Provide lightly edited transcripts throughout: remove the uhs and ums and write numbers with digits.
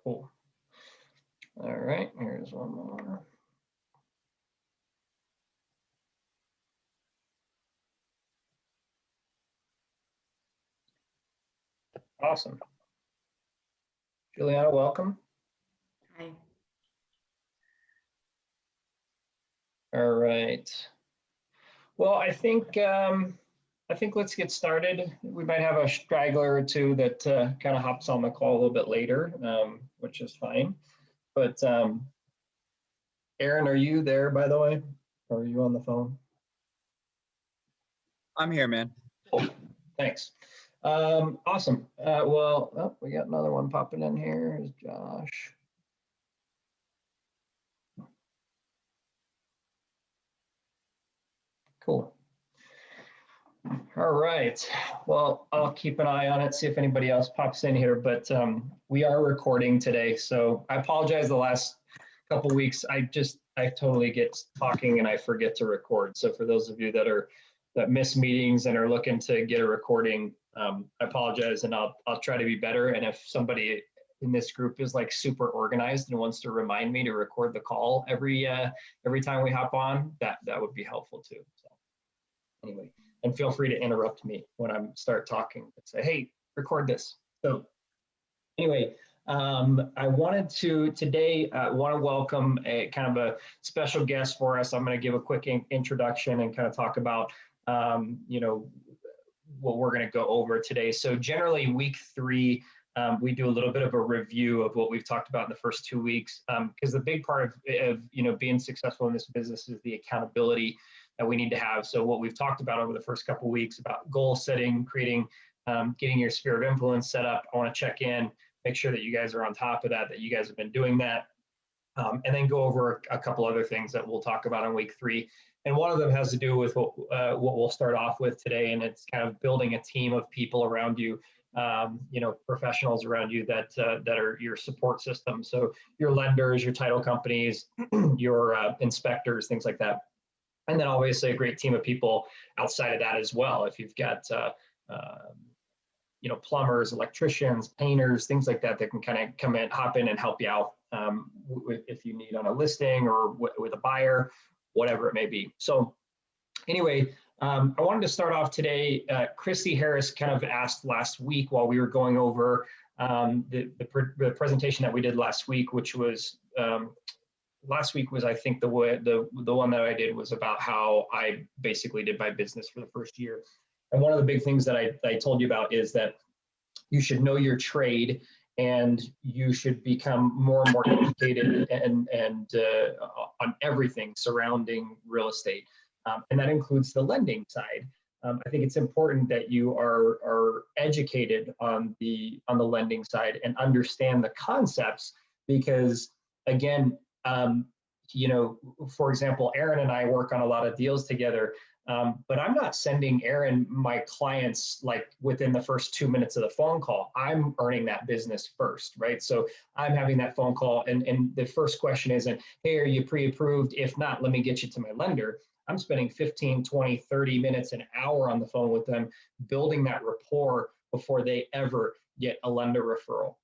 Cool. All right, here's one more. Awesome. Juliana, welcome. Hi. All right. Well, I think let's get started. We might have a straggler or two that kind of hops on the call a little bit later, which is fine. But Aaron, are you there, by the way? Or are you on the phone? I'm here, man. Cool. Thanks. Awesome. Well, we got another one popping in here. Here's Josh. Cool. All right. Well, I'll keep an eye on it, see if anybody else pops in here, but we are recording today. So I apologize the last couple weeks. I totally get talking and I forget to record. So for those of you that miss meetings and are looking to get a recording, I apologize, and I'll try to be better. And if somebody in this group is like super organized and wants to remind me to record the call every time we hop on, that would be helpful too. So anyway, and feel free to interrupt me when I start talking and say, hey, record this. So anyway, I wanted to today want to welcome a kind of a special guest for us. I'm going to give a quick introduction and kind of talk about what we're going to go over today. So generally week 3, we do a little bit of a review of what we've talked about in the first 2 weeks, because the big part of being successful in this business is the accountability that we need to have. So what we've talked about over the first couple of weeks about goal setting, creating, getting your sphere of influence set up. I want to check in, make sure that you guys are on top of that you guys have been doing that, and then go over a couple other things that we'll talk about in week 3. And one of them has to do with what we'll start off with today, and it's kind of building a team of people around you, professionals around you that are your support system. So your lenders, your title companies, your inspectors, things like that. And then obviously a great team of people outside of that as well. If you've got, plumbers, electricians, painters, things like that can kind of come in, hop in and help you out if you need on a listing or with a buyer, whatever it may be. So anyway, I wanted to start off today. Christy Harris kind of asked last week while we were going over the presentation that we did last week, which was last week was, I think, the one that I did was about how I basically did my business for the first year. And one of the big things that I told you about is that you should know your trade and you should become more and more educated and on everything surrounding real estate. And that includes the lending side. I think it's important that you are educated on the lending side and understand the concepts, because again, for example, Aaron and I work on a lot of deals together, but I'm not sending Aaron my clients like within the first 2 minutes of the phone call. I'm earning that business first, right? So I'm having that phone call, and the first question isn't, hey, are you pre-approved? If not, let me get you to my lender. I'm spending 15, 20, 30 minutes, an hour on the phone with them, building that rapport before they ever get a lender referral,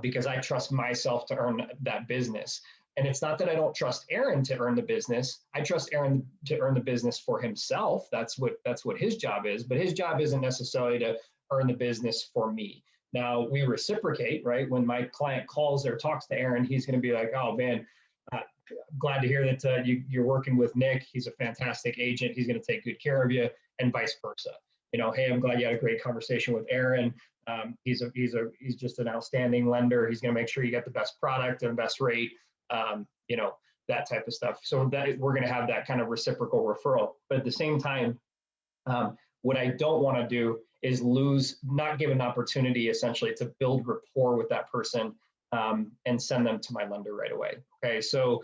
because I trust myself to earn that business. And it's not that I don't trust Aaron to earn the business. I trust Aaron to earn the business for himself. That's what his job is. But his job isn't necessarily to earn the business for me. Now, we reciprocate, right? When my client calls or talks to Aaron, he's going to be like, oh, man, glad to hear that you're working with Nick. He's a fantastic agent. He's going to take good care of you, and vice versa. Hey, I'm glad you had a great conversation with Aaron. He's just an outstanding lender. He's going to make sure you get the best product and best rate. That type of stuff. So that we're going to have that kind of reciprocal referral. But at the same time, what I don't want to do is not give an opportunity essentially to build rapport with that person and send them to my lender right away. Okay, so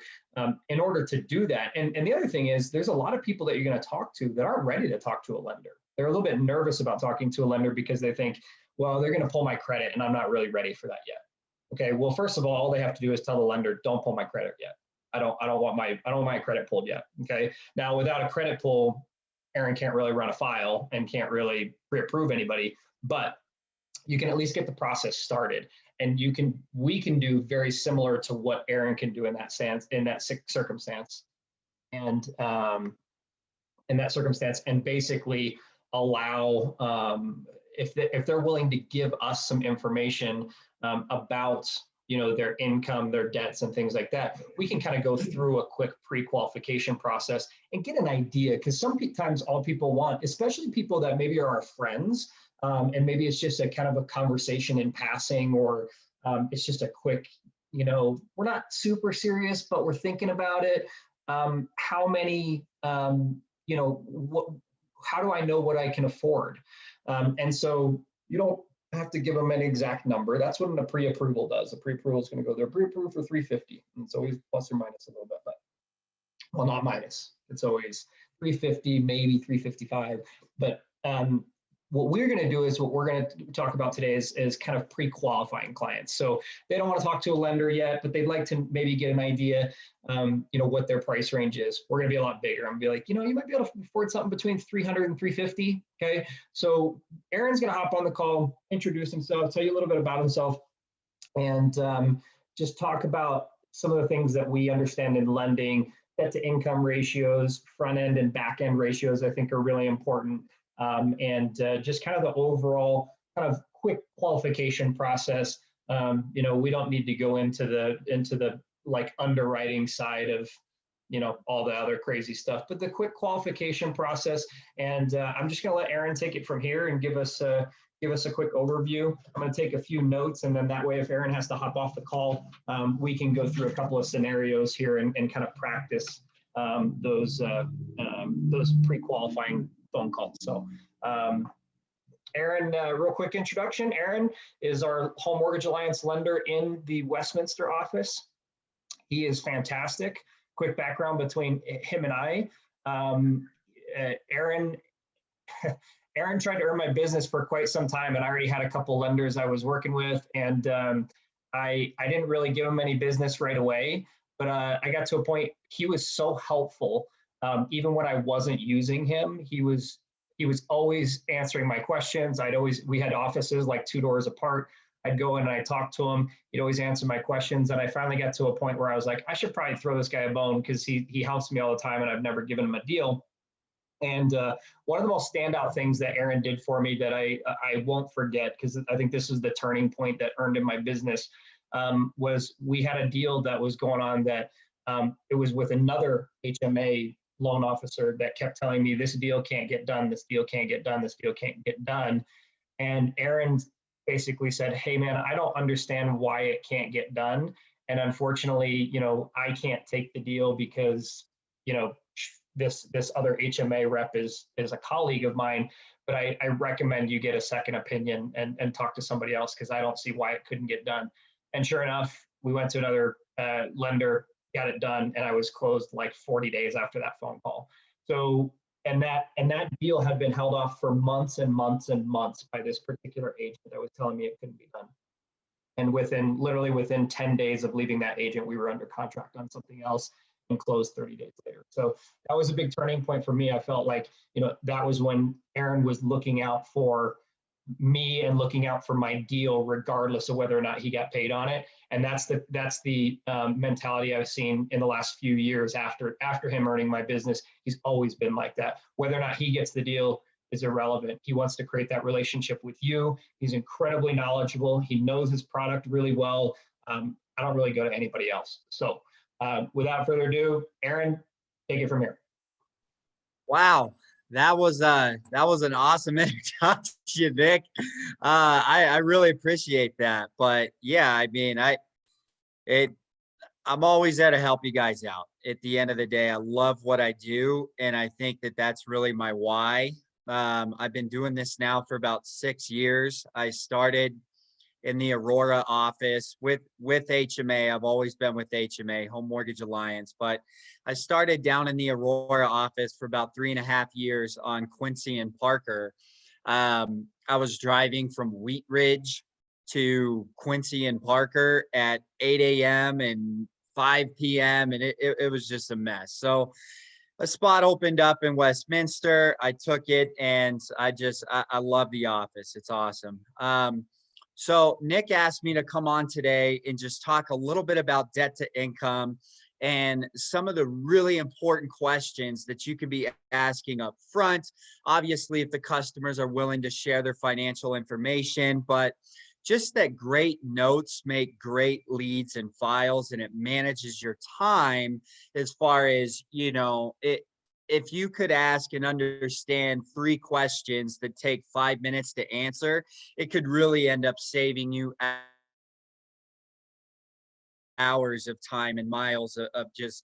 in order to do that, and the other thing is there's a lot of people that you're going to talk to that aren't ready to talk to a lender. They're a little bit nervous about talking to a lender because they think, well, they're going to pull my credit and I'm not really ready for that yet. Okay, well, first of all they have to do is tell the lender, don't pull my credit yet. I don't want my credit pulled yet. Okay, now without a credit pull, Aaron can't really run a file and can't really pre-approve anybody, but you can at least get the process started. and we can do very similar to what Aaron can do in that circumstance, and and basically allow, if they're willing to give us some information about their income, their debts, and things like that, we can kind of go through a quick pre-qualification process and get an idea. Because sometimes all people want, especially people that maybe are our friends, and maybe it's just a kind of a conversation in passing, or it's just a quick, we're not super serious, but we're thinking about it. How many, how do I know what I can afford? And so you don't have to give them an exact number. That's what a pre-approval does. A pre-approval is going to go, they're pre-approved for 350. And it's always plus or minus a little bit, but well, not minus. It's always 350, maybe 355. But what we're going to do is, what we're going to talk about today is kind of pre-qualifying clients. So they don't want to talk to a lender yet, but they'd like to maybe get an idea, what their price range is. We're going to be a lot bigger. I'm going to be like, you might be able to afford something between 300 and 350. Okay. So Aaron's going to hop on the call, introduce himself, tell you a little bit about himself, and just talk about some of the things that we understand in lending. Debt to income ratios, front end and back end ratios, I think are really important. And just kind of the overall kind of quick qualification process. We don't need to go into the like underwriting side of all the other crazy stuff, but the quick qualification process. And I'm just going to let Aaron take it from here and give us a quick overview. I'm going to take a few notes, and then that way, if Aaron has to hop off the call, we can go through a couple of scenarios here and kind of practice those pre-qualifying phone calls. So Aaron, real quick introduction. Aaron is our Home Mortgage Alliance lender in the Westminster office. He is fantastic. Quick background between him and I. Aaron tried to earn my business for quite some time, and I already had a couple lenders I was working with, and I didn't really give him any business right away, but I got to a point, he was so helpful. Even when I wasn't using him, he was always answering my questions. We had offices like 2 doors apart. I'd go in and I'd talk to him. He'd always answer my questions. And I finally got to a point where I was like, I should probably throw this guy a bone, because he helps me all the time and I've never given him a deal. And one of the most standout things that Aaron did for me that I won't forget, because I think this is the turning point that earned him my business, was we had a deal that was going on that it was with another HMA loan officer that kept telling me, this deal can't get done, this deal can't get done, this deal can't get done. And Aaron basically said, hey man, I don't understand why it can't get done. And unfortunately, I can't take the deal because, this other HMA rep is a colleague of mine, but I recommend you get a second opinion and talk to somebody else, because I don't see why it couldn't get done. And sure enough, we went to another lender, got it done, and I was closed like 40 days after that phone call. So, and that deal had been held off for months and months and months by this particular agent that was telling me it couldn't be done. And literally within 10 days of leaving that agent, we were under contract on something else and closed 30 days later. So that was a big turning point for me. I felt like, that was when Aaron was looking out for me and looking out for my deal, regardless of whether or not he got paid on it. And that's the mentality I've seen in the last few years after him earning my business. He's always been like that. Whether or not he gets the deal is irrelevant. He wants to create that relationship with you. He's incredibly knowledgeable. He knows his product really well. I don't really go to anybody else. So without further ado, Aaron, take it from here. Wow. That was an awesome introduction, Nick. I really appreciate that. But yeah, I mean, I'm always there to help you guys out. At the end of the day, I love what I do, and I think that that's really my why. I've been doing this now for about 6 years. I started in the Aurora office with HMA. I've always been with HMA, Home Mortgage Alliance, but I started down in the Aurora office for about 3.5 years on Quincy and Parker. I was driving from Wheat Ridge to Quincy and Parker at 8 a.m. and 5 p.m. and it was just a mess. So a spot opened up in Westminster. I took it, and I love the office. It's awesome. So Nick asked me to come on today and just talk a little bit about debt to income and some of the really important questions that you could be asking up front. Obviously, if the customers are willing to share their financial information, but just that great notes make great leads and files, and it manages your time as far as, if you could ask and understand 3 questions that take 5 minutes to answer, it could really end up saving you hours of time and miles of just,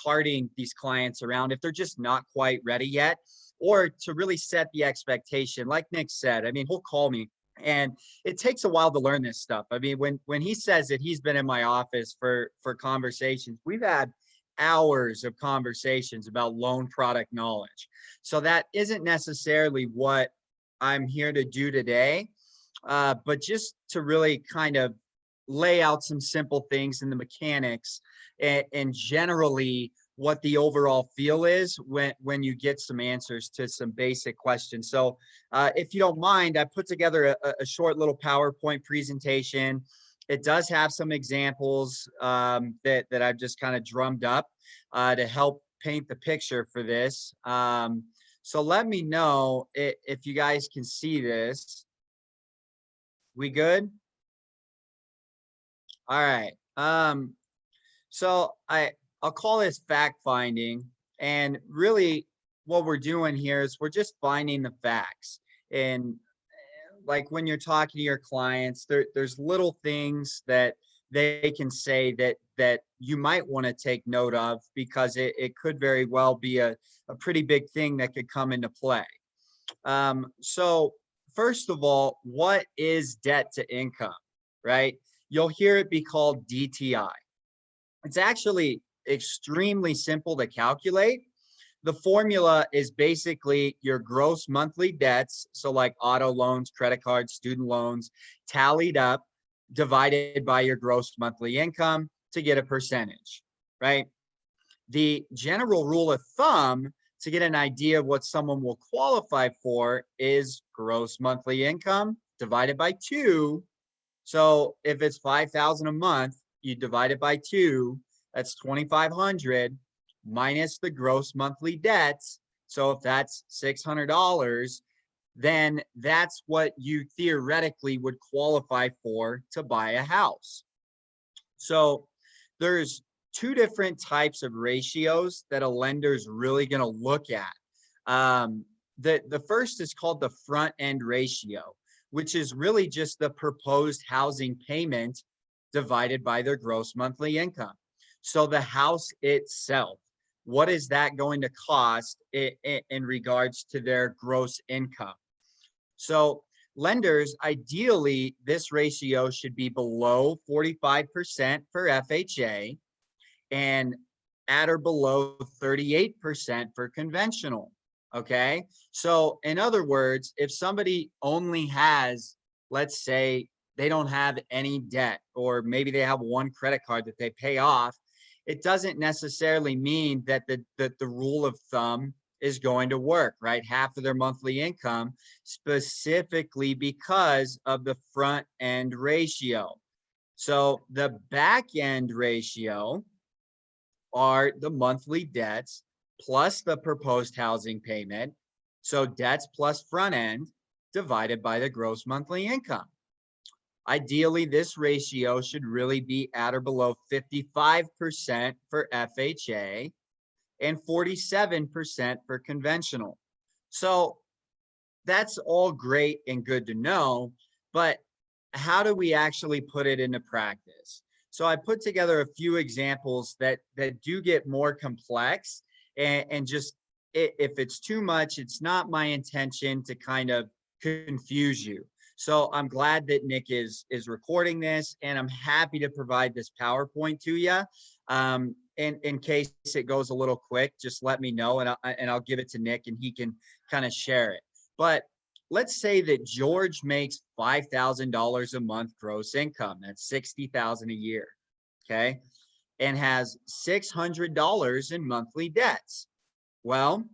carting these clients around if they're just not quite ready yet, or to really set the expectation. Like Nick said, I mean, he'll call me and it takes a while to learn this stuff. I mean, when he says that he's been in my office for conversations, we've had hours of conversations about loan product knowledge. So that isn't necessarily what I'm here to do today, but just to really kind of lay out some simple things in the mechanics, and generally what the overall feel is when you get some answers to some basic questions. So if you don't mind, I put together a short little PowerPoint presentation. It does have some examples that I've just kind of drummed up to help paint the picture for this. So let me know if you guys can see this. We good? All right. So I'll call this fact finding, and really what we're doing here is we're just finding the facts. And like when you're talking to your clients, there's little things that they can say that you might want to take note of, because it could very well be a pretty big thing that could come into play. So first of all, what is debt to income, right? You'll hear it be called DTI. It's actually extremely simple to calculate. The formula is basically your gross monthly debts, so like auto loans, credit cards, student loans, tallied up, divided by your gross monthly income to get a percentage, right? The general rule of thumb to get an idea of what someone will qualify for is gross monthly income divided by 2. So if it's 5,000 a month, you divide it by 2, that's 2,500 minus the gross monthly debts. So if that's $600, then that's what you theoretically would qualify for to buy a house. So there's 2 different types of ratios that a lender is really going to look at. The first is called the front end ratio, which is really just the proposed housing payment divided by their gross monthly income. So the house itself, what is that going to cost in regards to their gross income? So lenders, ideally, this ratio should be below 45% for FHA and at or below 38% for conventional. Okay. So in other words, if somebody only has, let's say they don't have any debt, or maybe they have one credit card that they pay off, it doesn't necessarily mean that the rule of thumb is going to work, right? Half of their monthly income, specifically because of the front end ratio. So the back end ratio are the monthly debts plus the proposed housing payment. So debts plus front end divided by the gross monthly income. Ideally, this ratio should really be at or below 55% for FHA and 47% for conventional. So that's all great and good to know, but how do we actually put it into practice? So I put together a few examples that do get more complex, and just if it's too much, it's not my intention to kind of confuse you. So I'm glad that Nick is recording this, and I'm happy to provide this PowerPoint to you. And in case it goes a little quick, just let me know, and I'll give it to Nick and he can kind of share it. But let's say that George makes $5,000 a month gross income. That's $60,000 a year. Okay. And has $600 in monthly debts. Well,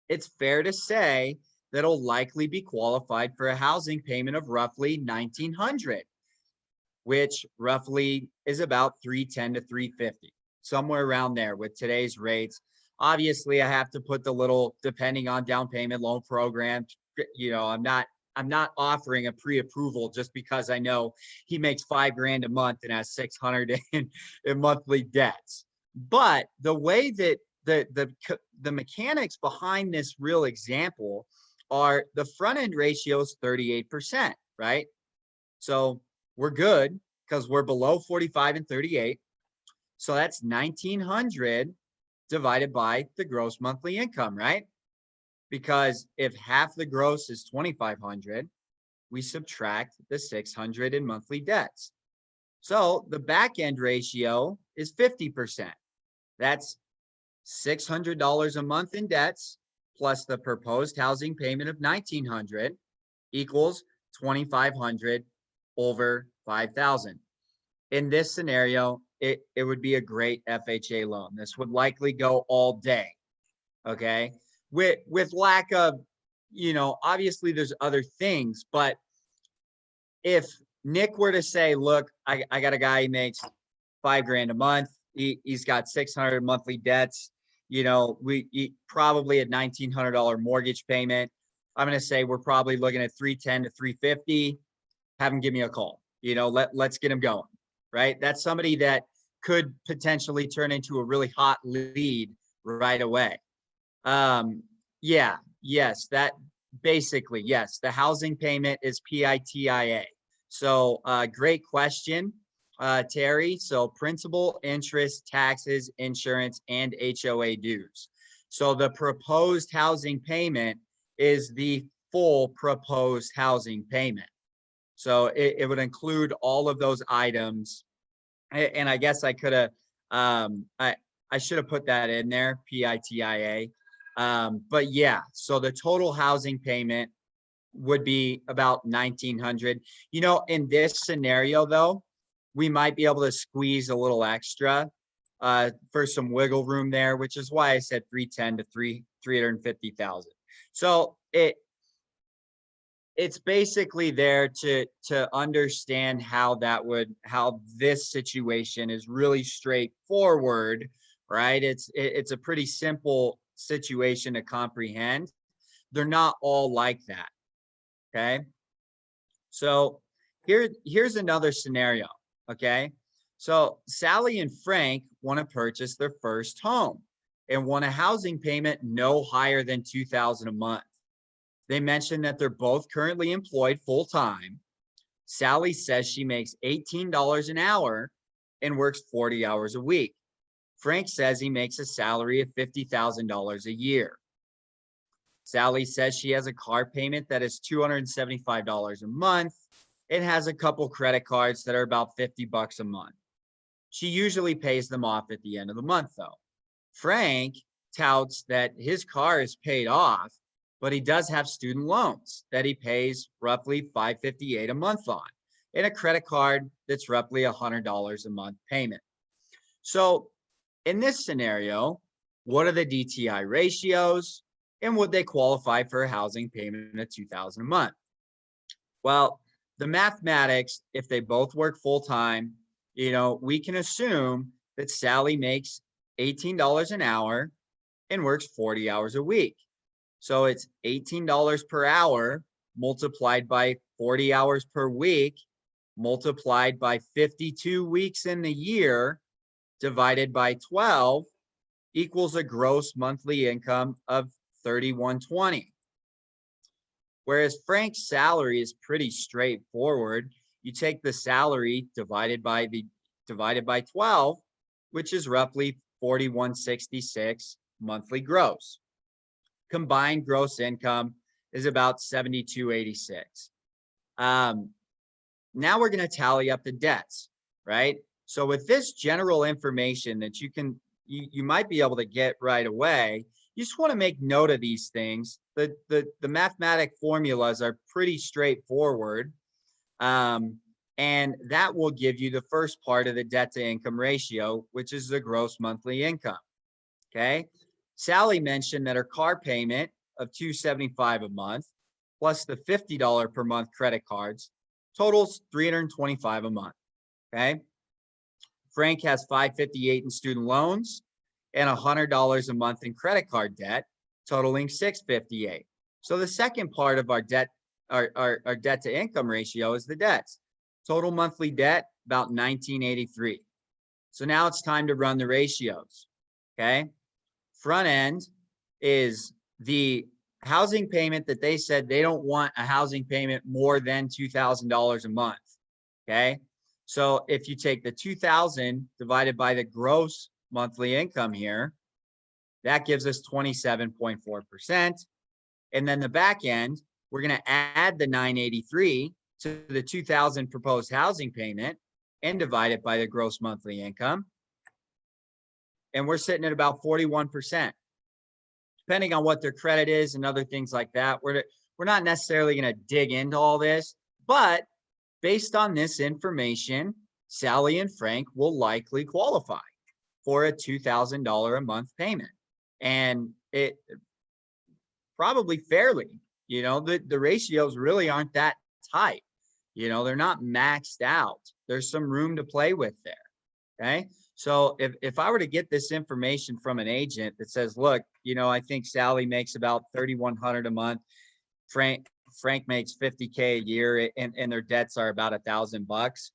it's fair to say that'll likely be qualified for a housing payment of roughly $1,900, which roughly is about $310 to $350, somewhere around there with today's rates. Obviously, I have to put the little depending on down payment loan program. I'm not offering a pre-approval just because I know he makes $5,000 a month and has 600 in monthly debts. But the way that the mechanics behind this real example are the front end ratio is 38%, right? So we're good because we're below 45 and 38. So that's 1,900 divided by the gross monthly income, right? Because if half the gross is 2,500, we subtract the 600 in monthly debts. So the back end ratio is 50%. That's $600 a month in debts plus the proposed housing payment of 1,900 equals 2,500 over 5,000. In this scenario, it would be a great FHA loan. This would likely go all day. Okay. With lack of, obviously there's other things, but if Nick were to say, look, I got a guy, he makes $5,000 a month. He's got 600 monthly debts. We probably a $1,900 mortgage payment. I'm going to say we're probably looking at 310 to 350. Have him give me a call. Let's get him going. Right. That's somebody that could potentially turn into a really hot lead right away. Yes, that basically, yes, the housing payment is PITIA. So great question, Terry. So principal, interest, taxes, insurance, and HOA dues. So the proposed housing payment is the full proposed housing payment. So it would include all of those items. And I guess I could have, I should have put that in there, PITIA. But yeah, so the total housing payment would be about 1,900. In this scenario though, we might be able to squeeze a little extra for some wiggle room there, which is why I said 310 to 350,000. So it's basically there to understand how this situation is really straightforward, right? It's a pretty simple situation to comprehend. They're not all like that. Okay. So here's another scenario. Okay. So Sally and Frank want to purchase their first home and want a housing payment no higher than $2,000 a month. They mentioned that they're both currently employed full time. Sally says she makes $18 an hour and works 40 hours a week. Frank says he makes a salary of $50,000 a year. Sally says she has a car payment that is $275 a month and has a couple credit cards that are about $50 a month. She usually pays them off at the end of the month though. Frank touts that his car is paid off, but he does have student loans that he pays roughly $558 a month on, and a credit card that's roughly $100 a month payment. So in this scenario, what are the DTI ratios, and would they qualify for a housing payment of $2,000 a month? Well, the mathematics, if they both work full time, we can assume that Sally makes $18 an hour and works 40 hours a week. So it's $18 per hour multiplied by 40 hours per week, multiplied by 52 weeks in the year, divided by 12, equals a gross monthly income of $3,120. Whereas Frank's salary is pretty straightforward. You take the salary divided by 12, which is roughly $4,166 monthly gross. Combined gross income is about $7,286. Now we're going to tally up the debts, right? So with this general information that you might be able to get right away, you just want to make note of these things. The mathematic formulas are pretty straightforward. And that will give you the first part of the debt to income ratio, which is the gross monthly income. Okay. Sally mentioned that her car payment of $275 a month, plus the $50 per month credit cards, totals $325 a month. Okay. Frank has $558 in student loans and $100 a month in credit card debt, totaling $658. So the second part of our debt, our debt to income ratio is the debts. Total monthly debt, about $1,983. So now it's time to run the ratios. Okay. Front end is the housing payment that they said they don't want a housing payment more than $2,000 a month. Okay. So if you take the 2,000 divided by the gross monthly income here, that gives us 27.4%. And then the back end, we're going to add the 983 to the 2,000 proposed housing payment and divide it by the gross monthly income. And we're sitting at about 41%. Depending on what their credit is and other things like that, we're not necessarily going to dig into all this, but based on this information, Sally and Frank will likely qualify for a $2,000 a month payment. And it probably fairly, the ratios really aren't that tight. They're not maxed out. There's some room to play with there. Okay. So if I were to get this information from an agent that says, look, I think Sally makes about $3,100 a month. Frank makes $50K a year and their debts are about $1,000.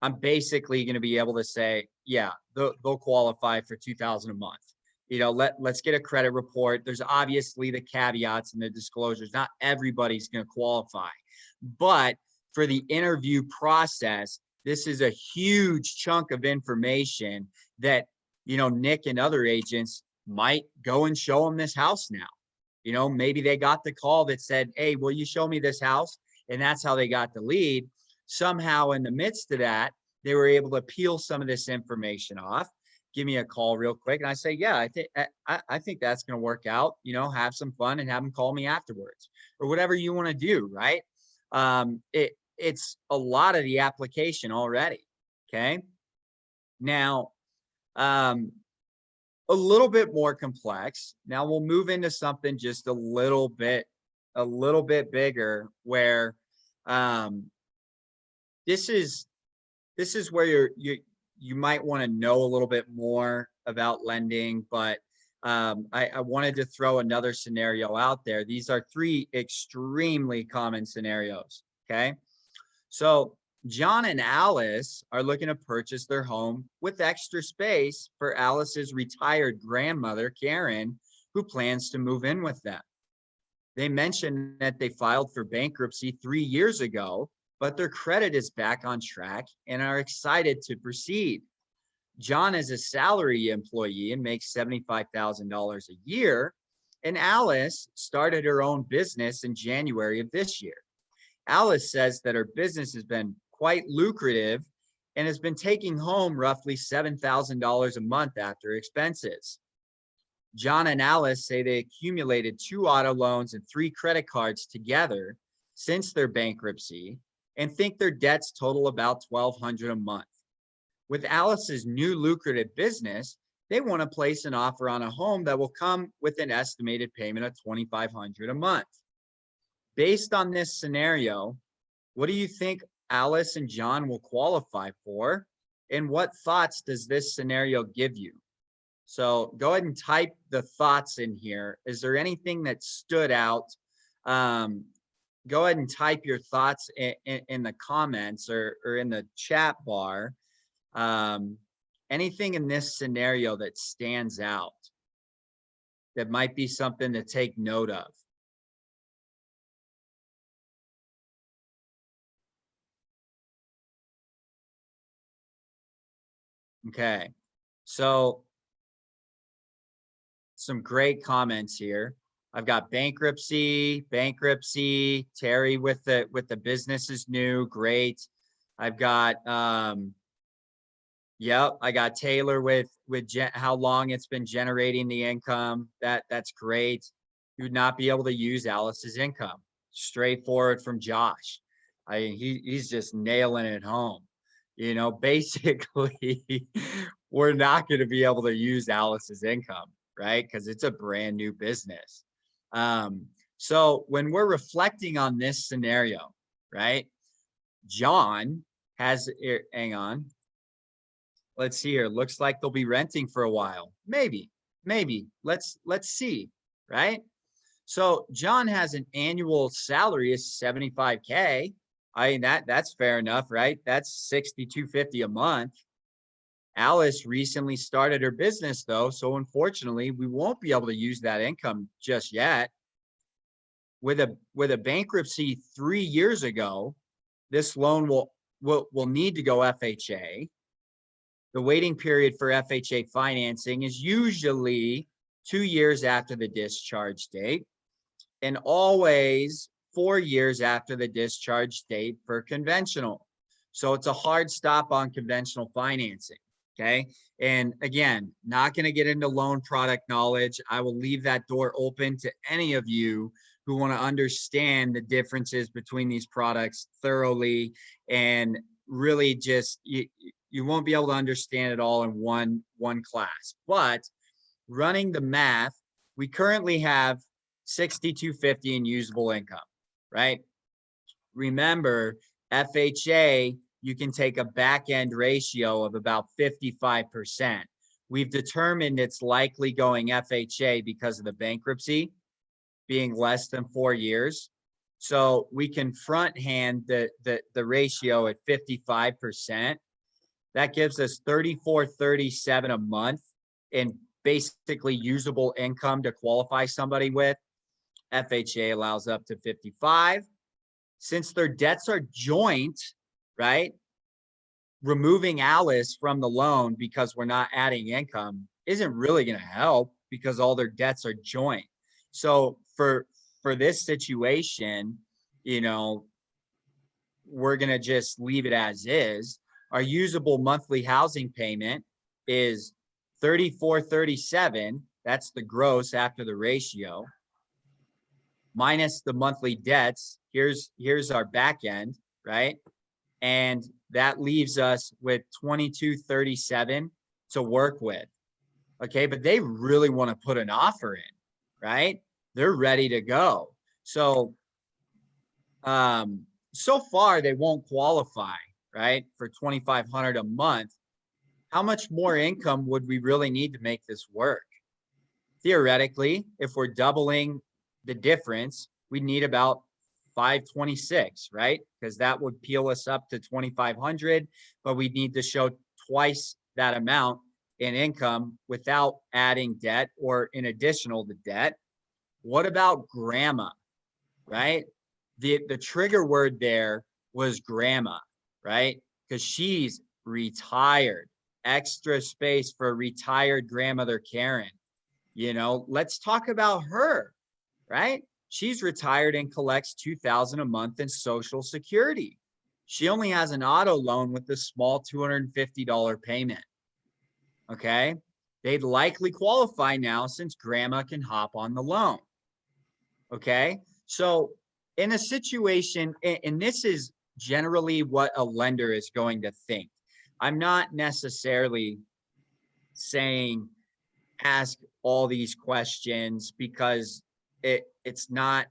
I'm basically going to be able to say, yeah, they'll qualify for $2,000 a month. Let's get a credit report. There's obviously the caveats and the disclosures. Not everybody's going to qualify, but for the interview process, this is a huge chunk of information that, Nick and other agents might go and show them this house now. Maybe they got the call that said, hey, will you show me this house? And that's how they got the lead. Somehow in the midst of that, they were able to peel some of this information off. Give me a call real quick. And I say, yeah, I think that's going to work out, have some fun and have them call me afterwards or whatever you want to do. Right. It's a lot of the application already. Okay. Now, a little bit more complex. Now we'll move into something just a little bit bigger where, this is where you might want to know a little bit more about lending, but I wanted to throw another scenario out there. These are 3 extremely common scenarios. Okay. So John and Alice are looking to purchase their home with extra space for Alice's retired grandmother, Karen, who plans to move in with them. They mentioned that they filed for bankruptcy 3 years ago, but their credit is back on track and are excited to proceed. John is a salary employee and makes $75,000 a year, and Alice started her own business in January of this year. Alice says that her business has been quite lucrative and has been taking home roughly $7,000 a month after expenses. John and Alice say they accumulated 2 auto loans and 3 credit cards together since their bankruptcy and think their debts total about $1,200 a month. With Alice's new lucrative business, they want to place an offer on a home that will come with an estimated payment of $2,500 a month. Based on this scenario, what do you think Alice and John will qualify for? And what thoughts does this scenario give you? So go ahead and type the thoughts in here. Is there anything that stood out? Go ahead and type your thoughts in the comments or in the chat bar. Anything in this scenario that stands out that might be something to take note of. Okay, so some great comments here. I've got bankruptcy, Terry with the business is new, great. I've got I got Taylor with how long it's been generating the income. That's great. You would not be able to use Alice's income. Straightforward from Josh. He's just nailing it home. Basically, we're not going to be able to use Alice's income, right? Because it's a brand new business. So when we're reflecting on this scenario, right? John has, hang on, let's see here. Looks like they'll be renting for a while. Maybe. Let's see, right? So John has an annual salary of 75K. I mean, that's fair enough, right? That's 6,250 a month. Alice recently started her business though, so unfortunately, we won't be able to use that income just yet. With a bankruptcy 3 years ago, this loan will need to go FHA. The waiting period for FHA financing is usually 2 years after the discharge date, and always 4 years after the discharge date for conventional. So it's a hard stop on conventional financing. Okay. And again, not going to get into loan product knowledge. I will leave that door open to any of you who want to understand the differences between these products thoroughly, and really just you won't be able to understand it all in one class. But running the math, we currently have 6,250 in usable income, right? Remember, FHA, you can take a back end ratio of about 55%. We've determined it's likely going FHA because of the bankruptcy being less than 4 years. So we can front hand the ratio at 55%. That gives us 3437 a month in basically usable income to qualify somebody with. FHA allows up to 55. Since their debts are joint, right? Removing Alice from the loan because we're not adding income isn't really going to help because all their debts are joint. So for this situation, you know, we're going to just leave it as is. Our usable monthly housing payment is 3437. That's the gross after the ratio, minus the monthly debts. Here's our back end, right? And that leaves us with 2237 to work with. Okay, but they really want to put an offer in, right? They're ready to go. So so far they won't qualify, right, for 2,500 a month. How much more income would we really need to make this work? Theoretically, if we're doubling the difference, we need about 526, right? Because that would peel us up to 2,500, but we need to show twice that amount in income without adding debt or in additional to debt. What about grandma, right? The trigger word there was grandma, right? Because she's retired. Extra space for retired grandmother Karen. You know, let's talk about her, right? She's retired and collects $2,000 a month in Social Security. She only has an auto loan with a small $250 payment. Okay. They'd likely qualify now since grandma can hop on the loan. Okay. So in a situation, and this is generally what a lender is going to think. I'm not necessarily saying ask all these questions because it's not,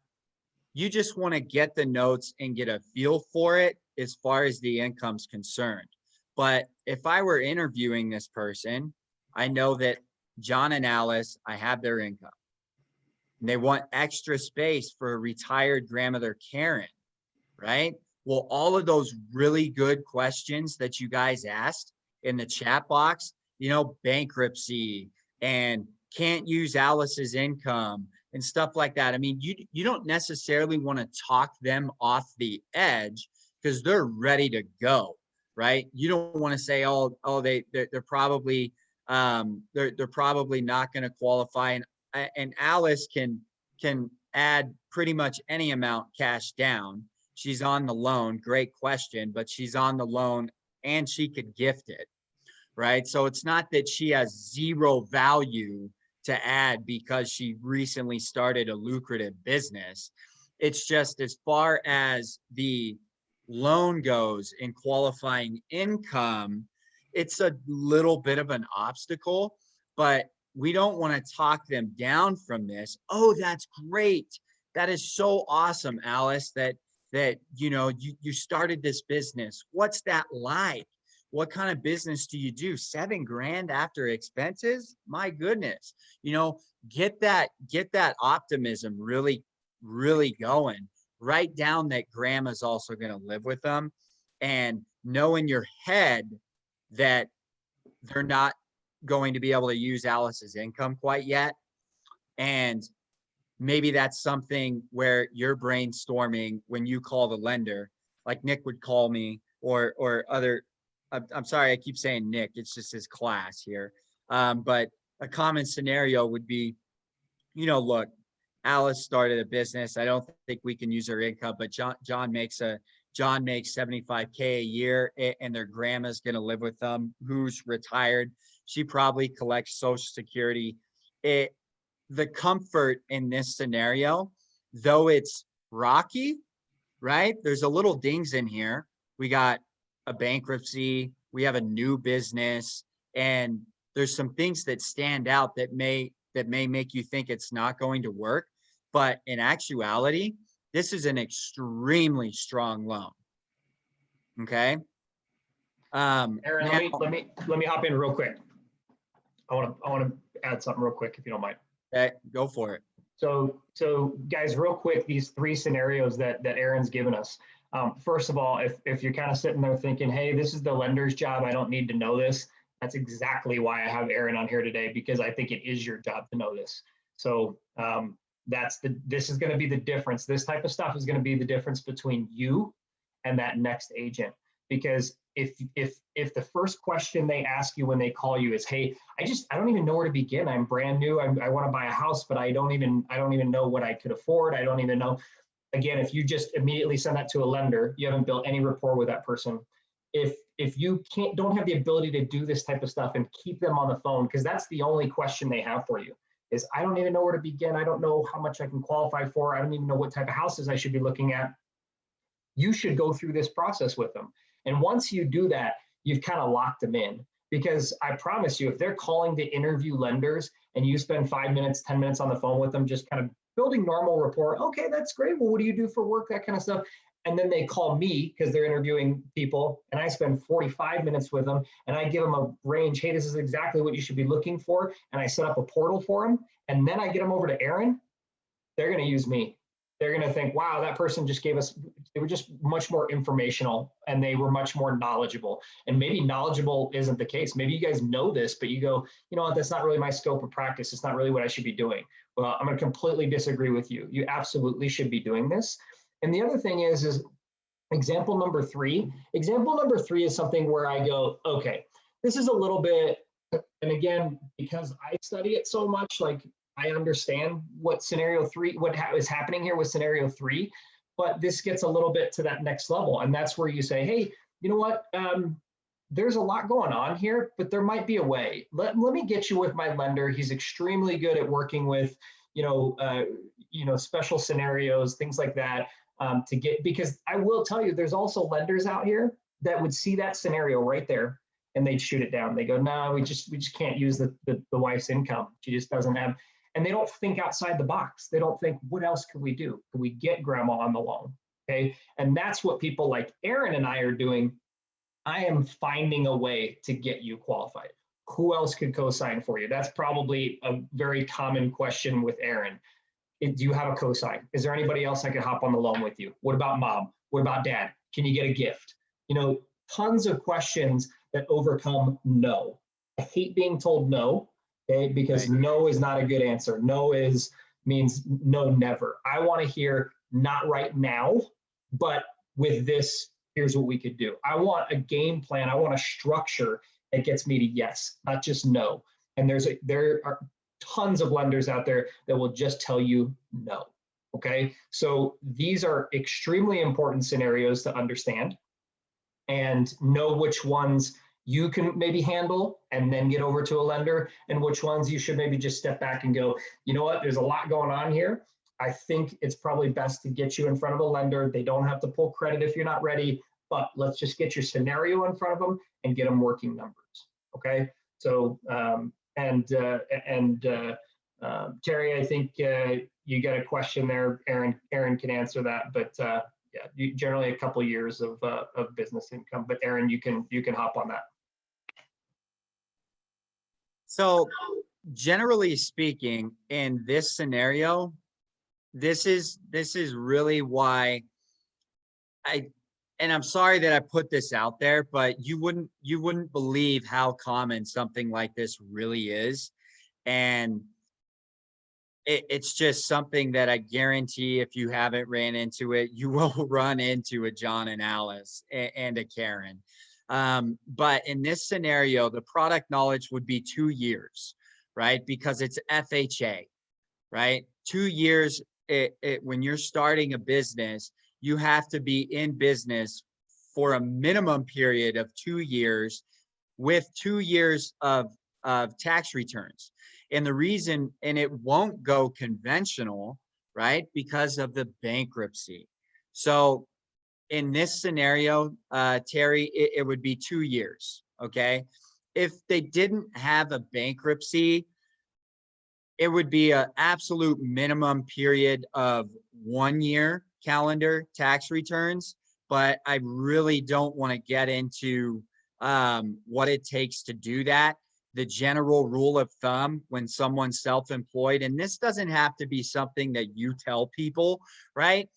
you just want to get the notes and get a feel for it as far as the income's concerned. But if I were interviewing this person, I know that John and Alice, I have their income. And they want extra space for a retired grandmother Karen, right? Well, all of those really good questions that you guys asked in the chat box, you know, bankruptcy and can't use Alice's income and stuff like that. I mean, you don't necessarily want to talk them off the edge because they're ready to go, right? You don't want to say, oh, they're probably they're probably not going to qualify, and Alice can add pretty much any amount cash down. She's on the loan. Great question, but she's on the loan and she could gift it, right? So it's not that she has zero value to add because she recently started a lucrative business. It's just as far as the loan goes in qualifying income, it's a little bit of an obstacle, but we don't want to talk them down from this. Oh, that's great. That is so awesome, Alice, that you started this business. What's that like? What kind of business do you do? 7 grand after expenses? My goodness. Get that optimism really, really going. Write down that grandma's also going to live with them, and know in your head that they're not going to be able to use Alice's income quite yet. And maybe that's something where you're brainstorming when you call the lender, like Nick would call me, or other. I'm sorry, I keep saying Nick. It's just his class here. But a common scenario would be, look, Alice started a business. I don't think we can use her income, but John makes 75K a year, and their grandma's going to live with them, who's retired. She probably collects Social Security. The comfort in this scenario, though it's rocky, right? There's a little dings in here. We got a bankruptcy, we have a new business, and there's some things that stand out that may make you think it's not going to work. But in actuality, this is an extremely strong loan. Okay. Aaron, Now, let me hop in real quick. I want to add something real quick, if you don't mind. go for it. So guys, real quick, these 3 scenarios that Aaron's given us. First of all, if you're kind of sitting there thinking, hey, this is the lender's job, I don't need to know this. That's exactly why I have Aaron on here today, because I think it is your job to know this. So this is going to be the difference. This type of stuff is going to be the difference between you and that next agent. Because if the first question they ask you when they call you is, hey, I don't even know where to begin. I'm brand new. I want to buy a house, but I don't even know what I could afford. I don't even know. Again, if you just immediately send that to a lender, you haven't built any rapport with that person. If you don't have the ability to do this type of stuff and keep them on the phone, because that's the only question they have for you, is I don't even know where to begin. I don't know how much I can qualify for. I don't even know what type of houses I should be looking at. You should go through this process with them. And once you do that, you've kind of locked them in, because I promise you, if they're calling to interview lenders and you spend 5 minutes, 10 minutes on the phone with them, just kind of building normal rapport. Okay, that's great. Well, what do you do for work? That kind of stuff. And then they call me because they're interviewing people, and I spend 45 minutes with them, and I give them a range. Hey, this is exactly what you should be looking for. And I set up a portal for them. And then I get them over to Aaron. They're going to use me. They're going to think, wow, that person just gave us, they were just much more informational, and they were much more knowledgeable. And maybe knowledgeable isn't the case. Maybe you guys know this, but you go, you know what, that's not really my scope of practice. It's not really what I should be doing. Well, I'm going to completely disagree with you. You absolutely should be doing this. And the other thing is example number 3. Example number 3 is something where I go, okay, this is a little bit, and again, because I study it so much, like I understand what scenario 3, what is happening here with scenario 3, but this gets a little bit to that next level. And that's where you say, hey, you know what? There's a lot going on here, but there might be a way. Let me get you with my lender. He's extremely good at working with, special scenarios, things like that, because I will tell you, there's also lenders out here that would see that scenario right there and they'd shoot it down. They go, no, we just can't use the wife's income. She just doesn't have, and they don't think outside the box. They don't think, what else can we do? Can we get grandma on the loan? Okay. And that's what people like Aaron and I are doing. I am finding a way to get you qualified. Who else could co-sign for you? That's probably a very common question with Aaron. Do you have a co-sign? Is there anybody else I could hop on the loan with you? What about mom? What about dad? Can you get a gift? Tons of questions that overcome no. I hate being told no, okay, because Right. No is not a good answer. No means no, never. I want to hear not right now, but with this, here's what we could do. I want a game plan. I want a structure that gets me to yes, not just no. And there are tons of lenders out there that will just tell you no. Okay. So these are extremely important scenarios to understand and know which ones you can maybe handle and then get over to a lender, and which ones you should maybe just step back and go, you know what, there's a lot going on here. I think it's probably best to get you in front of a lender. They don't have to pull credit if you're not ready, but let's just get your scenario in front of them and get them working numbers. Okay. So Terry, I think you got a question there. Aaron can answer that, but yeah, generally a couple years of business income. But Aaron, you can hop on that. So generally speaking, in this scenario, this is really why and I'm sorry that I put this out there, but you wouldn't believe how common something like this really is. And it's just something that I guarantee if you haven't ran into it, you will run into a John and Alice and a Karen. But in this scenario, the product knowledge would be 2 years, right? Because it's FHA, right? 2 years, when you're starting a business, you have to be in business for a minimum period of 2 years with 2 years of tax returns. And the reason, and it won't go conventional, right? Because of the bankruptcy. So in this scenario, Terry, it would be 2 years, okay? If they didn't have a bankruptcy, it would be an absolute minimum period of 1 year calendar tax returns, but I really don't want to get into what it takes to do that. The general rule of thumb when someone's self-employed, and this doesn't have to be something that you tell people, right?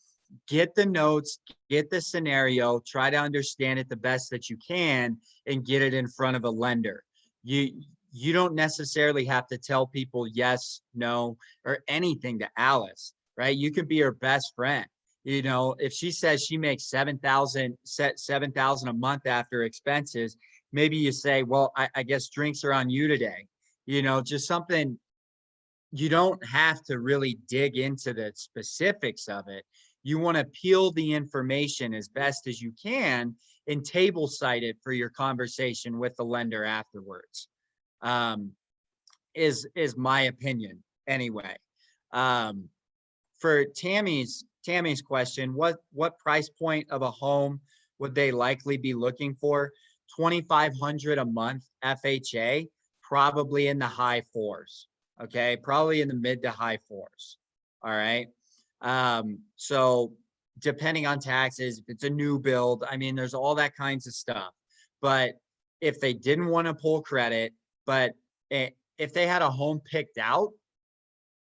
Get the notes, get the scenario, try to understand it the best that you can, and get it in front of a lender. You don't necessarily have to tell people yes, no, or anything to Alice, right? You can be her best friend. You know, if she says she makes 7,000 a month after expenses, maybe you say, well, I guess drinks are on you today. You know, just something. You don't have to really dig into the specifics of it. You want to peel the information as best as you can and table cite it for your conversation with the lender afterwards. Is my opinion anyway. For Tammy's question, what price point of a home would they likely be looking for? 2,500 a month FHA, probably in the high fours. Okay, probably in the mid to high fours. All right. So depending on taxes, if it's a new build, I mean, there's all that kinds of stuff. But if they didn't want to pull credit, but if they had a home picked out,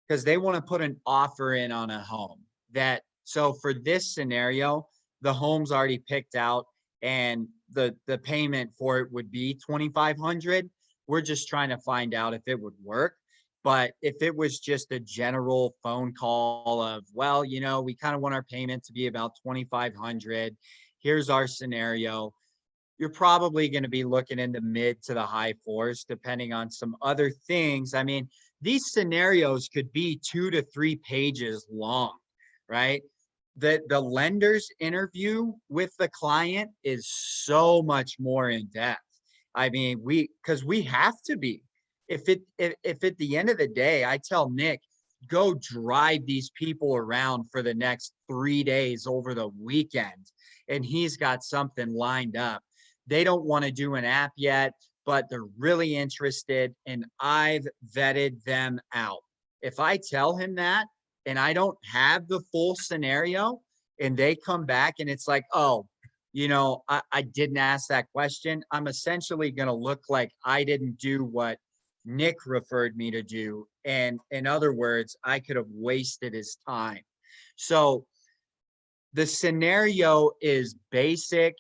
because they want to put an offer in on a home that, so for this scenario, the home's already picked out and the payment for it would be 2,500. We're just trying to find out if it would work. But if it was just a general phone call of, well, you know, we kind of want our payment to be about 2,500. Here's our scenario. You're probably going to be looking in the mid to the high fours, depending on some other things. I mean, these scenarios could be 2 to 3 pages long, right? The lender's interview with the client is so much more in depth. I mean, because we have to be. If at the end of the day, I tell Nick, go drive these people around for the next 3 days over the weekend, and he's got something lined up. They don't want to do an app yet, but they're really interested, and I've vetted them out. If I tell him that and I don't have the full scenario and they come back and it's like, oh, you know, I didn't ask that question, I'm essentially going to look like I didn't do what Nick referred me to do. And in other words, I could have wasted his time. So the scenario is basic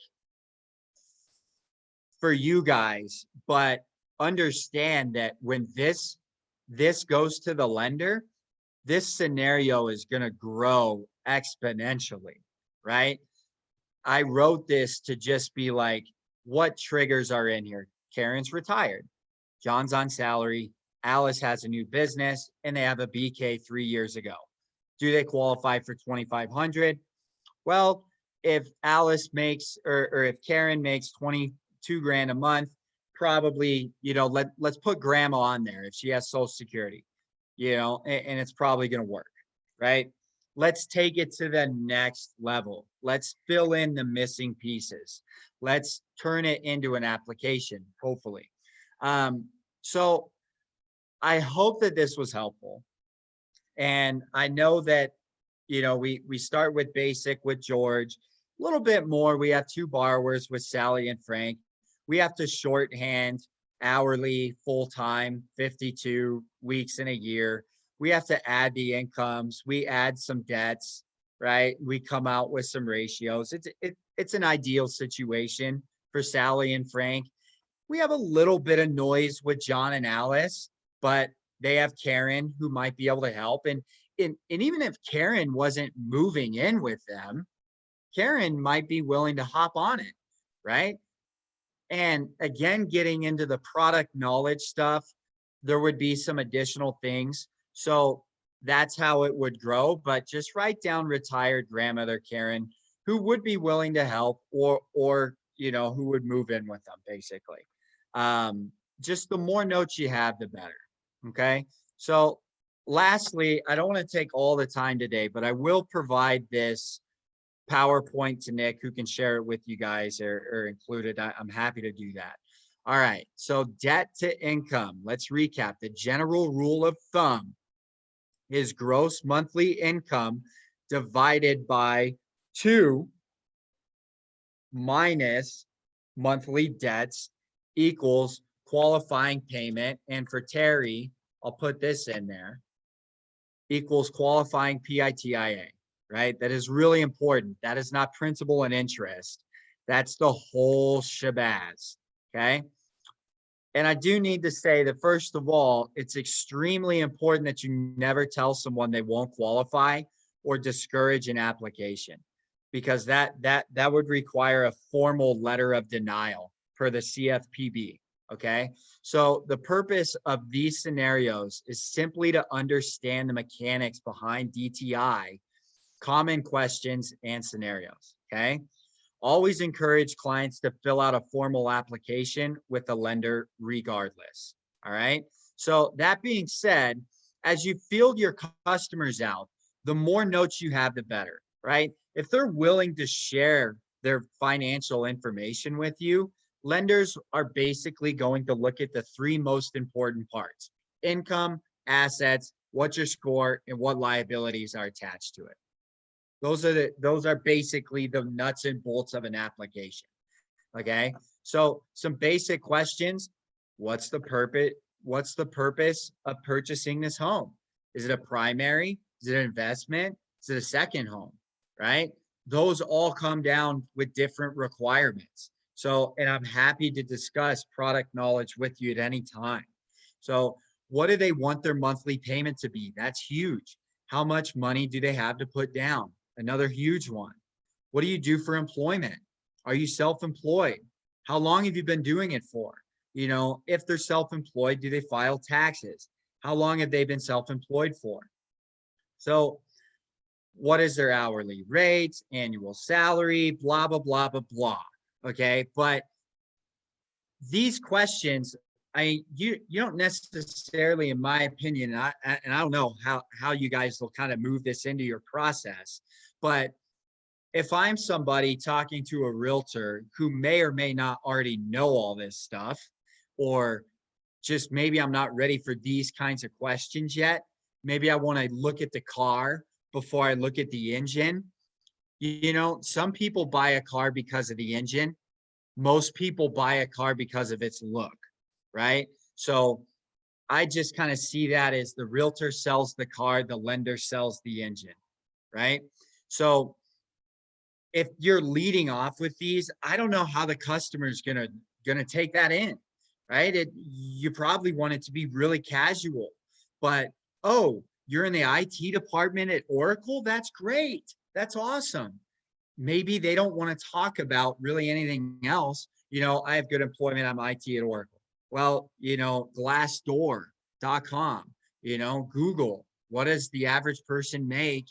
for you guys, but understand that when this goes to the lender, this scenario is going to grow exponentially, right? I wrote this to just be like, what triggers are in here? Karen's retired. John's on salary. Alice has a new business and they have a BK 3 years ago. Do they qualify for 2,500? Well, if Alice makes, or if Karen makes 22 grand a month, probably, you know, let's put grandma on there if she has Social Security, you know, and it's probably going to work, right? Let's take it to the next level. Let's fill in the missing pieces. Let's turn it into an application, hopefully. So I hope that this was helpful. And I know that, we start with basic with George, a little bit more. We have two borrowers with Sally and Frank. We have to shorthand hourly, full time, 52 weeks in a year. We have to add the incomes. We add some debts, right? We come out with some ratios. It's an ideal situation for Sally and Frank. We have a little bit of noise with John and Alice, but they have Karen who might be able to help. And even if Karen wasn't moving in with them, Karen might be willing to hop on it, right? And again, getting into the product knowledge stuff, there would be some additional things. So that's how it would grow. But just write down retired grandmother Karen, who would be willing to help, or who would move in with them, basically. Just the more notes you have, the better. Okay. So lastly, I don't want to take all the time today, but I will provide this PowerPoint to Nick, who can share it with you guys, or include it. I'm happy to do that. All right. So debt to income. Let's recap. The general rule of thumb is gross monthly income divided by 2 minus monthly debts equals qualifying payment. And for Terry, I'll put this in there, equals qualifying PITIA, right? That is really important. That is not principal and interest. That's the whole shabazz, okay? And I do need to say that, first of all, it's extremely important that you never tell someone they won't qualify or discourage an application, because that would require a formal letter of denial per the CFPB. Okay. So the purpose of these scenarios is simply to understand the mechanics behind DTI, common questions and scenarios. Okay. Always encourage clients to fill out a formal application with the lender regardless. All right. So that being said, as you field your customers out, the more notes you have, the better, right? If they're willing to share their financial information with you, lenders are basically going to look at the 3 most important parts: income, assets, what's your score, and what liabilities are attached to it. Those are basically the nuts and bolts of an application. Okay. So some basic questions. What's the purpose? What's the purpose of purchasing this home? Is it a primary? Is it an investment? Is it a second home? Right? Those all come down with different requirements. So, and I'm happy to discuss product knowledge with you at any time. So, what do they want their monthly payment to be? That's huge. How much money do they have to put down? Another huge one. What do you do for employment? Are you self-employed? How long have you been doing it for? If they're self-employed, do they file taxes? How long have they been self-employed for? So, what is their hourly rate, annual salary, blah, blah, blah, blah, blah. Okay. But these questions, you don't necessarily, in my opinion, and I don't know how you guys will kind of move this into your process, but if I'm somebody talking to a realtor who may or may not already know all this stuff, or just maybe I'm not ready for these kinds of questions yet, maybe I want to look at the car before I look at the engine. Some people buy a car because of the engine. Most people buy a car because of its look, right? So I just kind of see that as the realtor sells the car, the lender sells the engine, right? So if you're leading off with these, I don't know how the customer is gonna take that in, right? You probably want it to be really casual, but oh, you're in the IT department at Oracle? That's great. That's awesome. Maybe they don't want to talk about really anything else. I have good employment. I'm IT at Oracle. Well, Glassdoor.com, Google, what does the average person make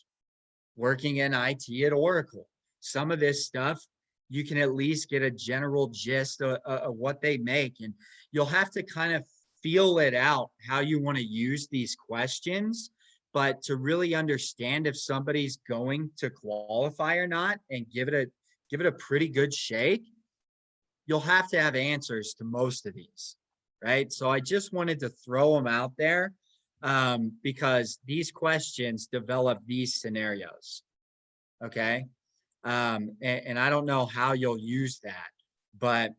working in IT at Oracle? Some of this stuff, you can at least get a general gist of what they make. And you'll have to kind of feel it out how you want to use these questions. But to really understand if somebody's going to qualify or not and give it a pretty good shake, you'll have to have answers to most of these, right? So I just wanted to throw them out there because these questions develop these scenarios. Okay. And I don't know how you'll use that, but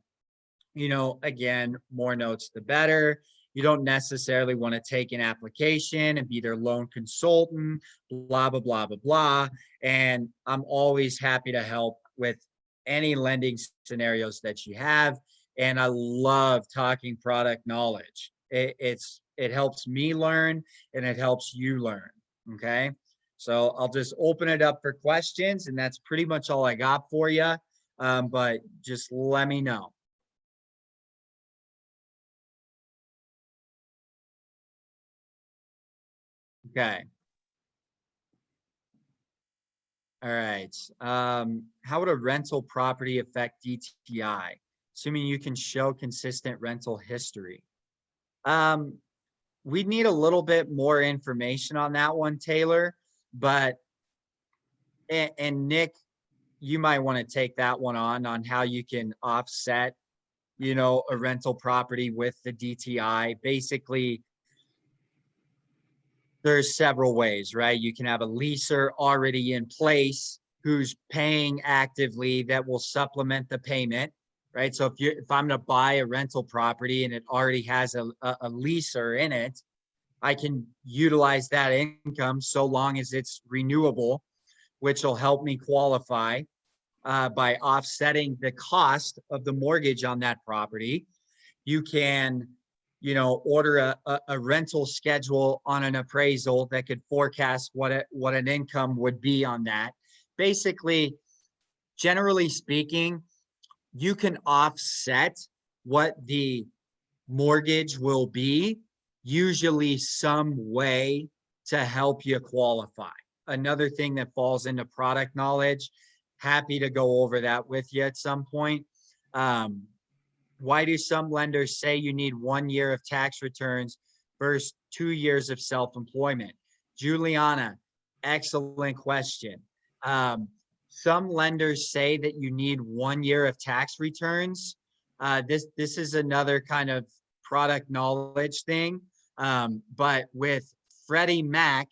again, more notes, the better. You don't necessarily want to take an application and be their loan consultant, blah, blah, blah, blah, blah. And I'm always happy to help with any lending scenarios that you have. And I love talking product knowledge. It helps me learn and it helps you learn. Okay. So I'll just open it up for questions, and that's pretty much all I got for you. But just let me know. Okay. All right. How would a rental property affect DTI? Assuming you can show consistent rental history. Um, we'd need a little bit more information on that one, Taylor. But and Nick, you might want to take that one on how you can offset, a rental property with the DTI. Basically, there's several ways, right? You can have a leaser already in place who's paying actively that will supplement the payment, right? So if I'm going to buy a rental property and it already has a leaser in it, I can utilize that income so long as it's renewable, which will help me qualify by offsetting the cost of the mortgage on that property. You can order a rental schedule on an appraisal that could forecast what an income would be on that. Basically, generally speaking, you can offset what the mortgage will be, usually some way to help you qualify. Another thing that falls into product knowledge, happy to go over that with you at some point. Why do some lenders say you need 1 year of tax returns versus 2 years of self-employment? Juliana, excellent question. Some lenders say that you need 1 year of tax returns. This is another kind of product knowledge thing. But with Freddie Mac,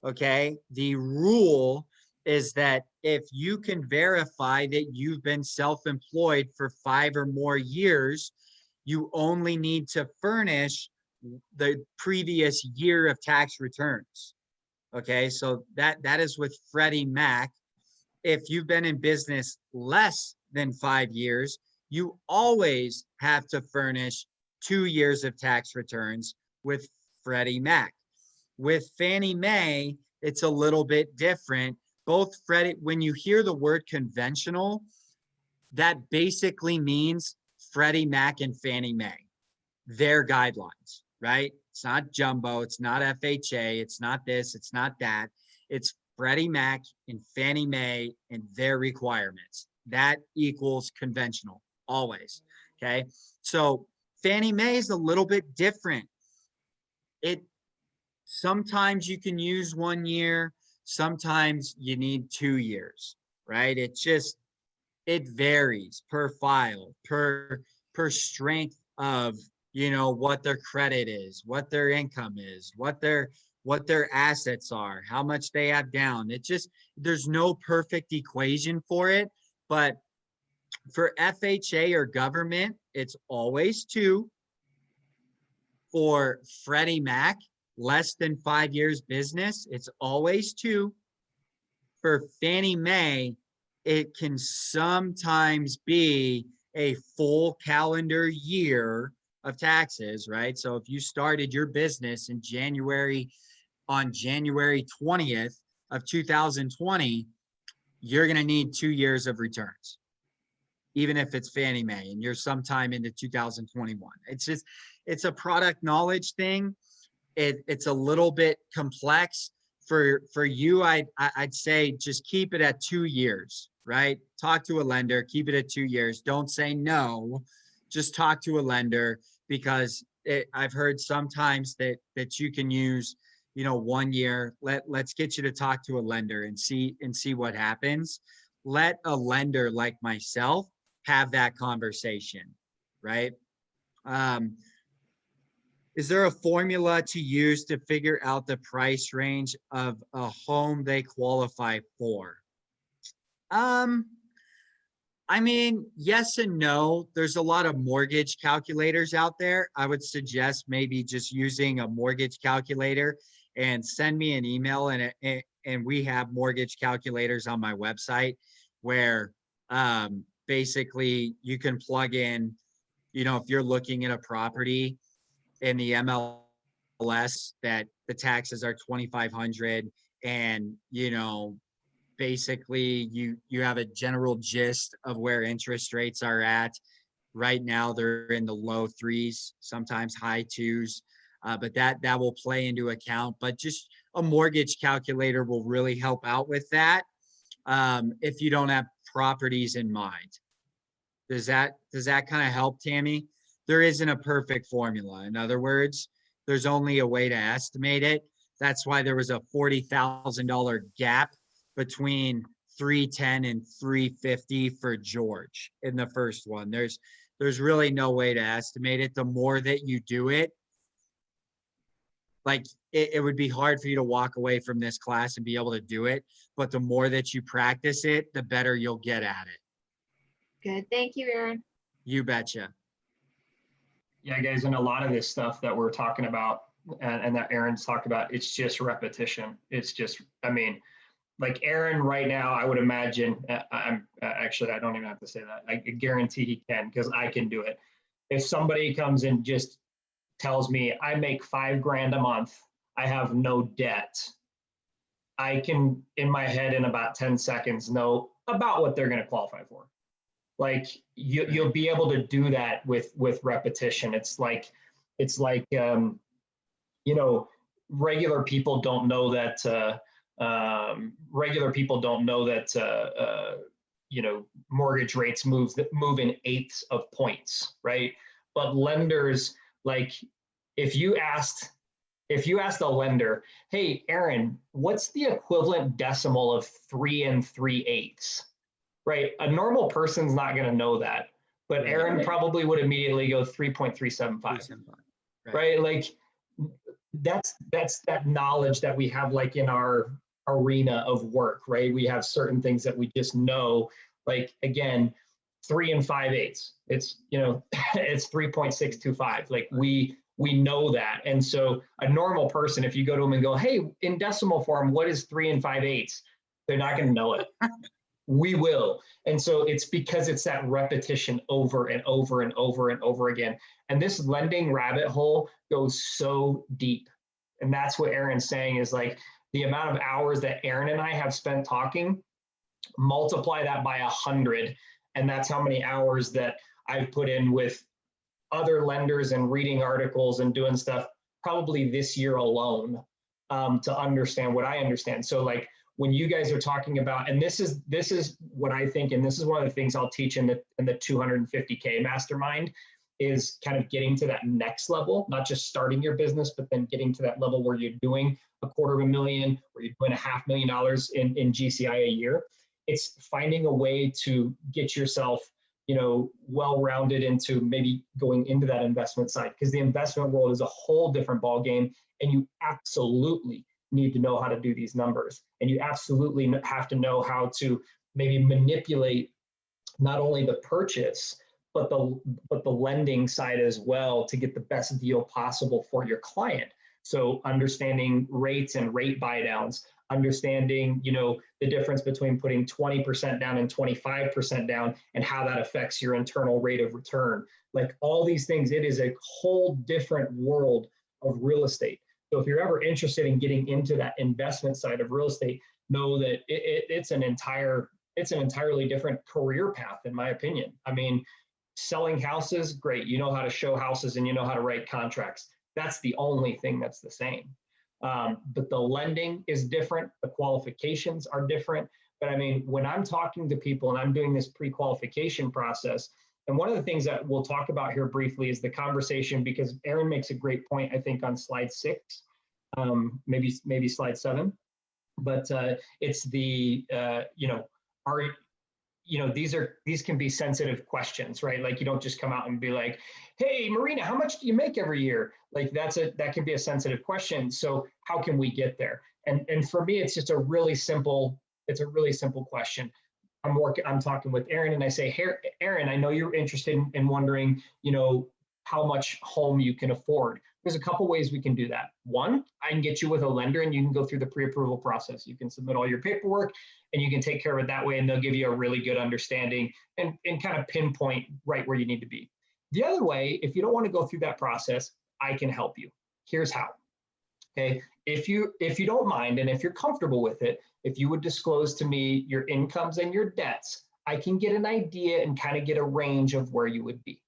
okay, the rule is that if you can verify that you've been self-employed for 5 or more years, you only need to furnish the previous year of tax returns. Okay, so that is with Freddie Mac. If you've been in business less than 5 years, you always have to furnish 2 years of tax returns with Freddie Mac. With Fannie Mae, it's a little bit different. Both Freddie, when you hear the word conventional, that basically means Freddie Mac and Fannie Mae, their guidelines, right? It's not jumbo, it's not FHA, it's not this, it's not that. It's Freddie Mac and Fannie Mae and their requirements. That equals conventional, always. Okay. So Fannie Mae is a little bit different. Sometimes you can use 1 year, sometimes you need 2 years, right? It varies per file, per strength of what their credit is, what their income is, what their assets are, how much they have down. There's no perfect equation for it, but for FHA or government, it's always 2. For Freddie Mac, less than 5 years business, it's always 2. For Fannie Mae, it can sometimes be a full calendar year of taxes, right? So if you started your business on January 20th of 2020, you're going to need 2 years of returns, even if it's Fannie Mae and you're sometime into 2021. It's a product knowledge thing. It's a little bit complex for you. I'd say just keep it at 2 years, right? Talk to a lender, keep it at 2 years. Don't say no, just talk to a lender, because I've heard sometimes that you can use, 1 year. Let's get you to talk to a lender and see what happens. Let a lender like myself have that conversation, right? Is there a formula to use to figure out the price range of a home they qualify for? Um, I mean, yes and no. There's a lot of mortgage calculators out there. I would suggest maybe just using a mortgage calculator and send me an email, and we have mortgage calculators on my website where basically you can plug in, if you're looking at a property in the MLS that the taxes are 2,500, and basically you have a general gist of where interest rates are at. Right now they're in the low threes, sometimes high twos, but that will play into account. But just a mortgage calculator will really help out with that, if you don't have properties in mind. Does that kind of help, Tammy? There isn't a perfect formula. In other words, there's only a way to estimate it. That's why there was a $40,000 gap between 310 and 350 for George in the first one. There's really no way to estimate it. The more that you do it, like it would be hard for you to walk away from this class and be able to do it. But the more that you practice it, the better you'll get at it. Good. Thank you, Aaron. You betcha. Yeah, guys, and a lot of this stuff that we're talking about and that Aaron's talked about, it's just repetition. It's just, I mean, like Aaron right now, I would imagine, I'm actually, I don't even have to say that. I guarantee he can, because I can do it. If somebody comes and just tells me I make $5,000 a month, I have no debt, I can, in my head, in about 10 seconds, know about what they're going to qualify for. Like you'll be able to do that with repetition. It's like regular people don't know that mortgage rates move in eighths of points, right? But lenders, like if you asked a lender, hey Aaron, what's the equivalent decimal of 3 3/8? Right, a normal person's not going to know that, but Aaron probably would immediately go 3.375. Right, like that's that knowledge that we have, like in our arena of work, right? We have certain things that we just know, like again, 3 5/8. It's it's 3.625. Like we know that, and so a normal person, if you go to them and go, hey, in decimal form, what is 3 5/8? They're not going to know it. We will. And so it's because it's that repetition over and over and over and over again. And this lending rabbit hole goes so deep. And that's what Aaron's saying, is like the amount of hours that Aaron and I have spent talking, multiply that by 100. And that's how many hours that I've put in with other lenders and reading articles and doing stuff probably this year alone, to understand what I understand. So like, when you guys are talking about, and this is what I think, and this is one of the things I'll teach in the 250K mastermind, is kind of getting to that next level, not just starting your business, but then getting to that level where you're doing $250,000, where you're doing $500,000 in GCI a year. It's finding a way to get yourself, well-rounded into maybe going into that investment side, because the investment world is a whole different ballgame, and you absolutely need to know how to do these numbers. And you absolutely have to know how to maybe manipulate not only the purchase, but the lending side as well, to get the best deal possible for your client. So understanding rates and rate buy downs, understanding, the difference between putting 20% down and 25% down, and how that affects your internal rate of return. Like all these things, it is a whole different world of real estate. So if you're ever interested in getting into that investment side of real estate, know that it's an entirely different career path, in my opinion. I mean, selling houses, great. You know how to show houses and you know how to write contracts. That's the only thing that's the same. But the lending is different. The qualifications are different. But I mean, when I'm talking to people and I'm doing this pre-qualification process, and one of the things that we'll talk about here briefly is the conversation, because Aaron makes a great point, I think, on slide 6, maybe slide 7. But it's the, these can be sensitive questions, right? Like you don't just come out and be like, hey, Marina, how much do you make every year? Like that can be a sensitive question. So how can we get there? And for me, it's a really simple question. I'm talking with Aaron and I say, hey, Aaron, I know you're interested in wondering, how much home you can afford. There's a couple ways we can do that. One, I can get you with a lender and you can go through the pre-approval process. You can submit all your paperwork and you can take care of it that way, and they'll give you a really good understanding and kind of pinpoint right where you need to be. The other way, if you don't want to go through that process, I can help you. Here's how. Okay, if you don't mind and if you're comfortable with it, if you would disclose to me your incomes and your debts, I can get an idea and kind of get a range of where you would be.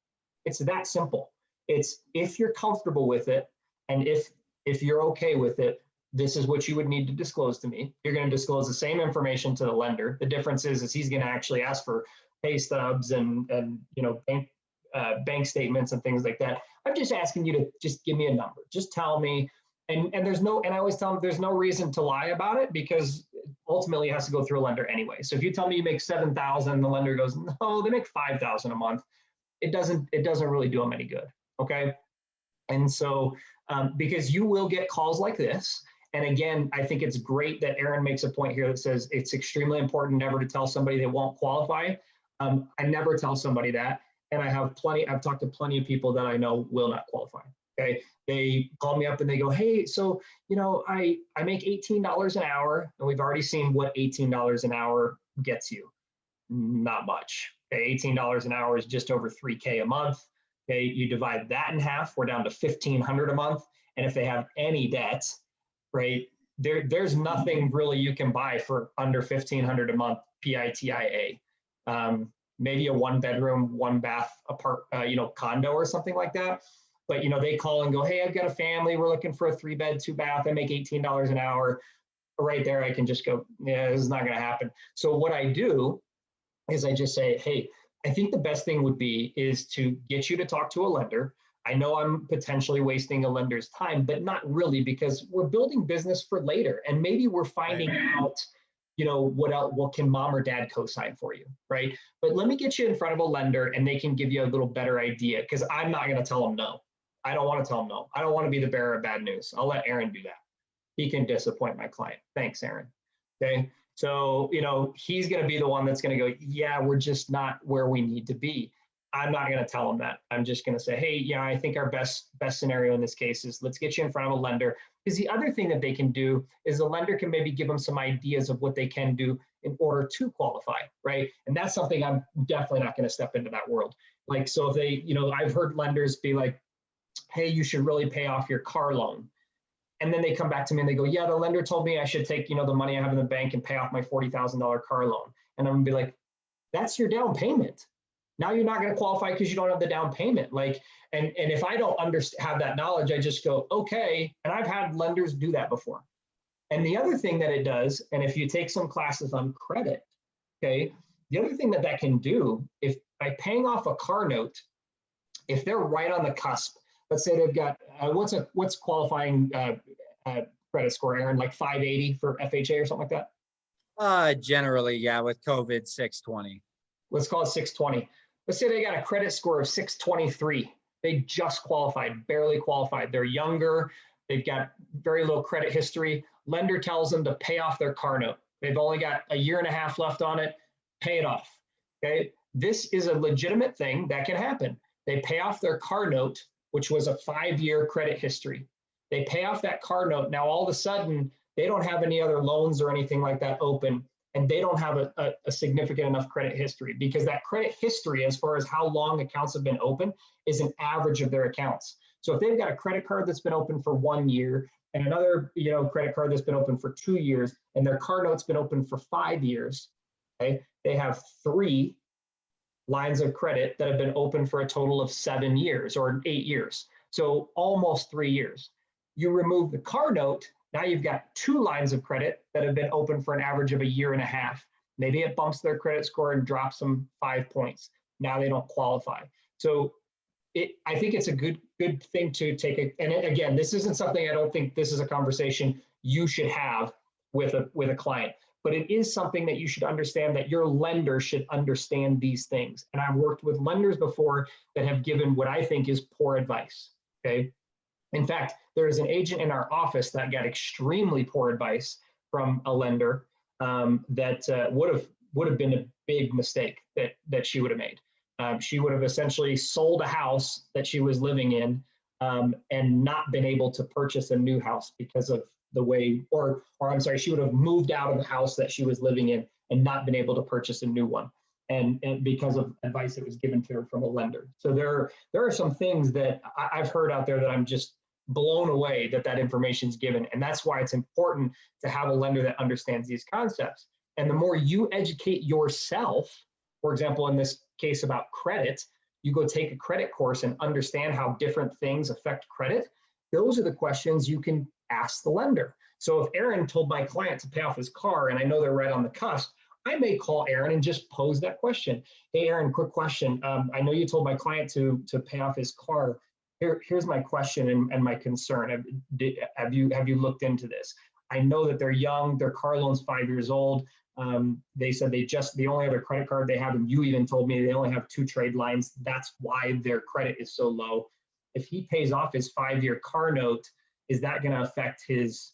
It's that simple. It's if you're comfortable with it and if you're okay with it, this is what you would need to disclose to me. You're going to disclose the same information to the lender. The difference is he's going to actually ask for pay stubs and bank statements and things like that. I'm just asking you to just give me a number. Just tell me. And I always tell them there's no reason to lie about it because ultimately it has to go through a lender anyway. So if you tell me you make $7,000, the lender goes, no, they make $5,000 a month. It doesn't really do them any good. Okay. And so because you will get calls like this. And again, I think it's great that Aaron makes a point here that says it's extremely important never to tell somebody they won't qualify. I never tell somebody that. And I've talked to plenty of people that I know will not qualify. Okay. They call me up and they go, hey, so, I make $18 an hour, and we've already seen what $18 an hour gets you. Not much. Okay. $18 an hour is just over $3K a month. Okay. You divide that in half, we're down to $1,500 a month. And if they have any debt, right, there's nothing really you can buy for under $1,500 a month PITIA. Maybe a 1-bedroom, 1-bath condo or something like that. But they call and go, hey, I've got a family. We're looking for a 3-bed, 2-bath. I make $18 an hour. Right there, I can just go, yeah, this is not going to happen. So what I do is I just say, hey, I think the best thing would be is to get you to talk to a lender. I know I'm potentially wasting a lender's time, but not really, because we're building business for later. And maybe we're finding out, what can mom or dad co-sign for you, right? But let me get you in front of a lender and they can give you a little better idea, because I'm not going to tell them no. I don't want to tell them no. I don't want to be the bearer of bad news. I'll let Aaron do that. He can disappoint my client. Thanks, Aaron. Okay. So, he's going to be the one that's going to go, yeah, we're just not where we need to be. I'm not going to tell him that. I'm just going to say, hey, I think our best scenario in this case is let's get you in front of a lender. Because the other thing that they can do is the lender can maybe give them some ideas of what they can do in order to qualify, right? And that's something I'm definitely not going to step into that world. Like, so if they, I've heard lenders be like, hey, you should really pay off your car loan. And then they come back to me and they go, yeah, the lender told me I should take, the money I have in the bank and pay off my $40,000 car loan. And I'm gonna be like, that's your down payment. Now you're not going to qualify because you don't have the down payment. Like, and if I don't have that knowledge, I just go, okay. And I've had lenders do that before. And the other thing that it does, and if you take some classes on credit, okay, the other thing that can do, if by paying off a car note, if they're right on the cusp, let's say they've got, what's qualifying credit score, Aaron, like 580 for FHA or something like that? Generally, yeah, with COVID, 620. Let's call it 620. Let's say they got a credit score of 623. They just qualified, barely qualified. They're younger. They've got very low credit history. Lender tells them to pay off their car note. They've only got a year and a half left on it. Pay it off. Okay. This is a legitimate thing that can happen. They pay off their car note, which was a 5-year credit history. They pay off that car note. Now, all of a sudden, they don't have any other loans or anything like that open. And they don't have a significant enough credit history, because that credit history, as far as how long accounts have been open, is an average of their accounts. So if they've got a credit card that's been open for 1 year and another credit card that's been open for 2 years, and their car note's been open for 5 years, okay, they have 3 lines of credit that have been open for a total of 7 years or 8 years. So almost 3 years. You remove the car note, now you've got 2 lines of credit that have been open for an average of a year and a half. Maybe it bumps their credit score and drops them 5 points. Now they don't qualify. So I think it's a good thing to take. And again, this isn't something, I don't think this is a conversation you should have with a client. but it is something that you should understand, that your lender should understand these things. And I've worked with lenders before that have given what I think is poor advice, okay? In fact, there is an agent in our office that got extremely poor advice from a lender that would have been a big mistake that she would have made. She would have essentially sold a house that she was living in and not been able to purchase a new house because of the way, or I'm sorry, she would have moved out of the house that she was living in and not been able to purchase a new one. And because of advice that was given to her from a lender. So there are some things that I've heard out there that I'm just blown away that information is given. And that's why it's important to have a lender that understands these concepts. And the more you educate yourself, for example, in this case about credit, you go take a credit course and understand how different things affect credit. Those are the questions you can ask the lender. So if Aaron told my client to pay off his car, and I know they're right on the cusp, I may call Aaron and just pose that question. Hey, Aaron, quick question. I know you told my client to pay off his car. Here's my question and my concern. Have you looked into this? I know that they're young. Their car loan's 5 years old. They said the only other credit card they have, and you even told me they only have 2 trade lines. That's why their credit is so low. If he pays off his 5-year car note, is that going to affect his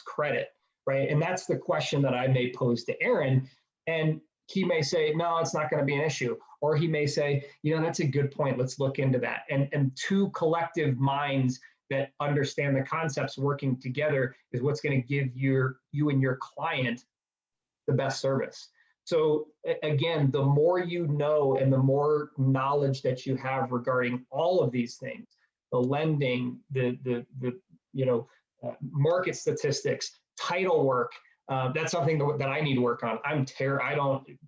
credit, right? And that's the question that I may pose to Aaron. And he may say, no, it's not going to be an issue. Or he may say, that's a good point. Let's look into that. And 2 collective minds that understand the concepts working together is what's going to give you and your client the best service. So again, the more you know and the more knowledge that you have regarding all of these things, the lending, the market statistics, title work, that's something that I need to work on.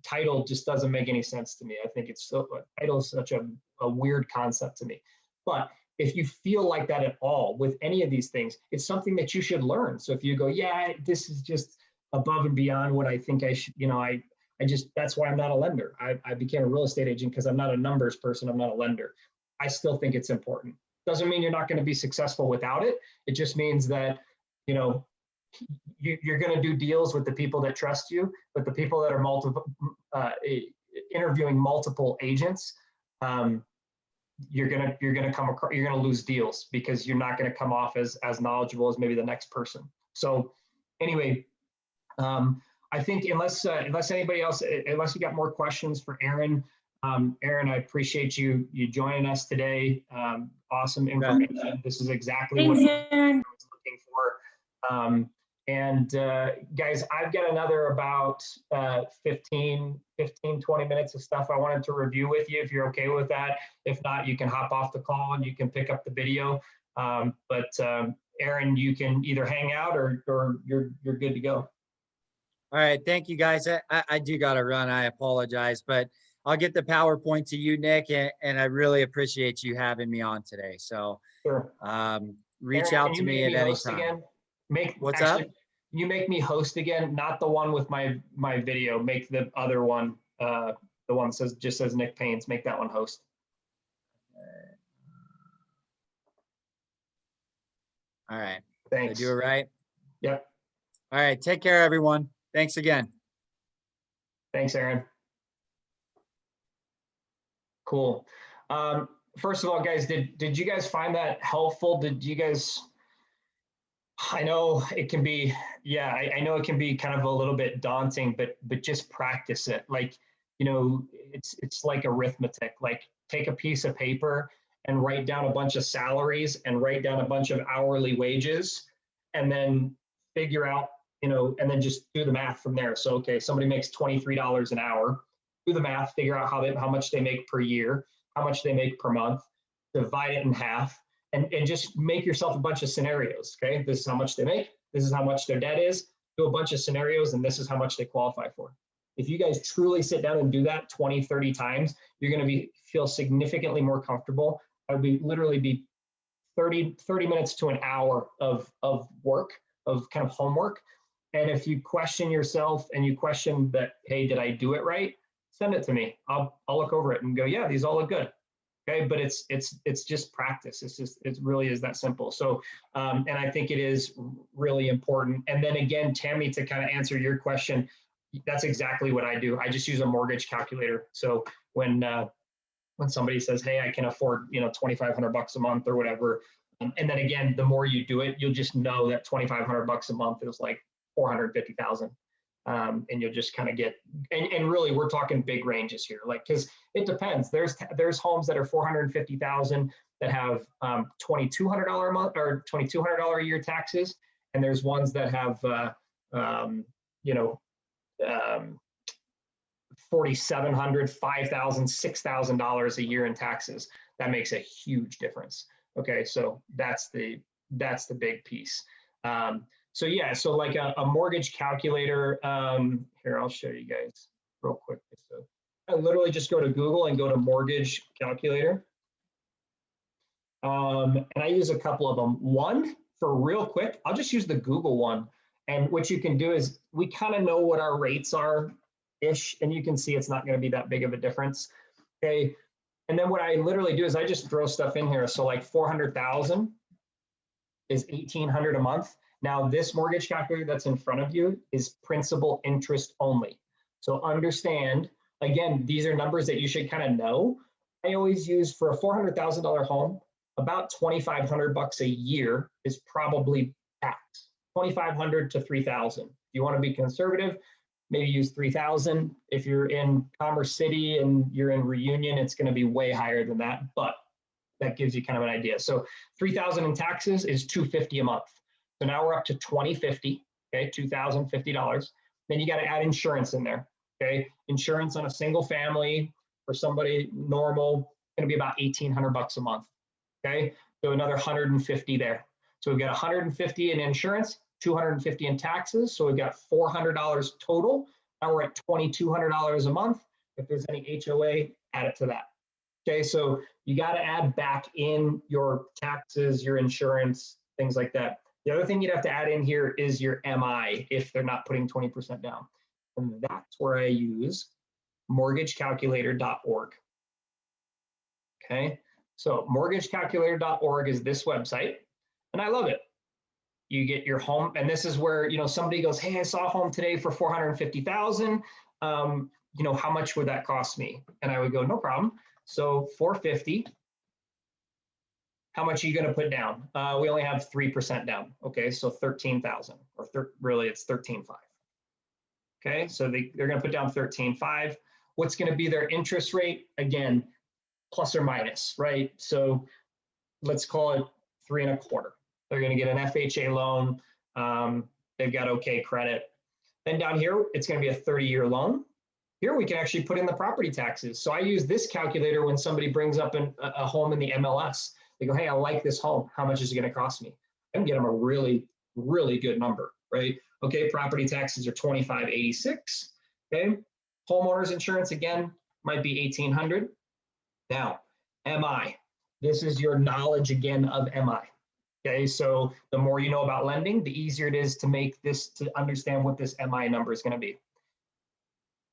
Title just doesn't make any sense to me. I think title is such a weird concept to me. But if you feel like that at all with any of these things, it's something that you should learn. So if you go, yeah, this is just above and beyond what I think I should, that's why I'm not a lender. I became a real estate agent because I'm not a numbers person. I'm not a lender. I still think it's important. Doesn't mean you're not going to be successful without it. It just means that, you're going to do deals with the people that trust you, but the people that are interviewing multiple agents, you're going to lose deals because you're not going to come off as knowledgeable as maybe the next person. So anyway, I think unless anybody else, unless you got more questions for Aaron, Aaron, I appreciate you joining us today. Awesome information. This is exactly what I was looking for. Guys, I've got another about 15, 20 minutes of stuff I wanted to review with you if you're okay with that. If not, you can hop off the call and you can pick up the video. Aaron, you can either hang out or you're good to go. All right. Thank you, guys. I do got to run. I apologize, but I'll get the PowerPoint to you, Nick, and I really appreciate you having me on today. So sure. Reach Aaron, out to me at any time. Again? What's up? You make me host again, not the one with my video. Make the other one, the one that just says Nick Paynes. Make that one host. All right. Thanks. Did I do it right? Yep. All right. Take care, everyone. Thanks again. Thanks, Aaron. Cool. First of all, guys, did you guys find that helpful? I know it can be, I know it can be kind of a little bit daunting, but just practice it. Like, it's like arithmetic. Like, take a piece of paper and write down a bunch of salaries and write down a bunch of hourly wages, and then figure out, and then just do the math from there. So, okay, somebody makes $23 an hour. Do the math, figure out how much they make per year, how much they make per month, divide it in half, and just make yourself a bunch of scenarios, okay? This is how much they make, this is how much their debt is, do a bunch of scenarios, and this is how much they qualify for. If you guys truly sit down and do that 20, 30 times, you're gonna feel significantly more comfortable. I would literally be 30 minutes to an hour of work, of kind of homework. And if you question yourself and you question that, hey, did I do it right? Send it to me. I'll look over it and go, yeah, these all look good. Okay, but it's just practice. It really is that simple. So, and I think it is really important. And then again, Tammy, to kind of answer your question, That's exactly what I do. I just use a mortgage calculator. So when somebody says, "Hey, I can afford, $2,500 a month or whatever," and then again, the more you do it, you'll just know that $2,500 a month is like 450,000, and you'll just kind of get. And really, we're talking big ranges here, like because it depends. There's homes that are 450,000 that have $2,200 a month or $2,200 a year taxes, and there's ones that have you know. Um, 4,700, 5,000, $6,000 a year in taxes. That makes a huge difference. Okay, so that's the big piece. So yeah, so like a mortgage calculator. Here, I'll show you guys real quick. So I literally just go to Google and go to mortgage calculator. And I use a couple of them. One, for real quick, I'll just use the Google one. And what you can do is we kind of know what our rates are ish, and you can see it's not going to be that big of a difference. Okay. And then what I literally do is I just throw stuff in here. So like 400,000 is 1,800 a month. Now this mortgage calculator that's in front of you is principal interest only. So understand, again, these are numbers that you should kind of know. I always use for a $400,000 home, about $2,500 a year is probably tax. 2,500 to 3,000. If you want to be conservative, maybe use 3,000. If you're in Commerce City and you're in Reunion, it's going to be way higher than that, but that gives you kind of an idea. So 3,000 in taxes is $250 a month. So now we're up to 2,050, okay, $2,050. Then you got to add insurance in there, okay? Insurance on a single family for somebody normal going to be about $1,800 a month, okay? So another 150 there. So we've got 150 in insurance, 250 in taxes. So we've got $400 total. Now we're at $2,200 a month. If there's any HOA, add it to that. Okay, so you got to add back in your taxes, your insurance, things like that. The other thing you'd have to add in here is your MI if they're not putting 20% down. And that's where I use mortgagecalculator.org. Okay, so mortgagecalculator.org is this website, and I love it. You get your home, and this is where, somebody goes, "Hey, I saw a home today for 450,000. How much would that cost me?" And I would go, "No problem. So 450. How much are you going to put down?" We only have 3% down. Okay, so 13,000, or really it's 13.5. Okay, so they're going to put down 13.5. What's going to be their interest rate? Again, plus or minus, right? So let's call it 3.25. They're going to get an FHA loan. They've got okay credit. Then down here, it's going to be a 30-year loan. Here we can actually put in the property taxes. So I use this calculator when somebody brings up a home in the MLS. They go, "Hey, I like this home. How much is it going to cost me?" I can get them a really, really good number, right? Okay, property taxes are $2,586. Okay, homeowners insurance again might be $1,800. Now, MI. This is your knowledge again of MI. Okay, so the more you know about lending, the easier it is to understand what this MI number is going to be.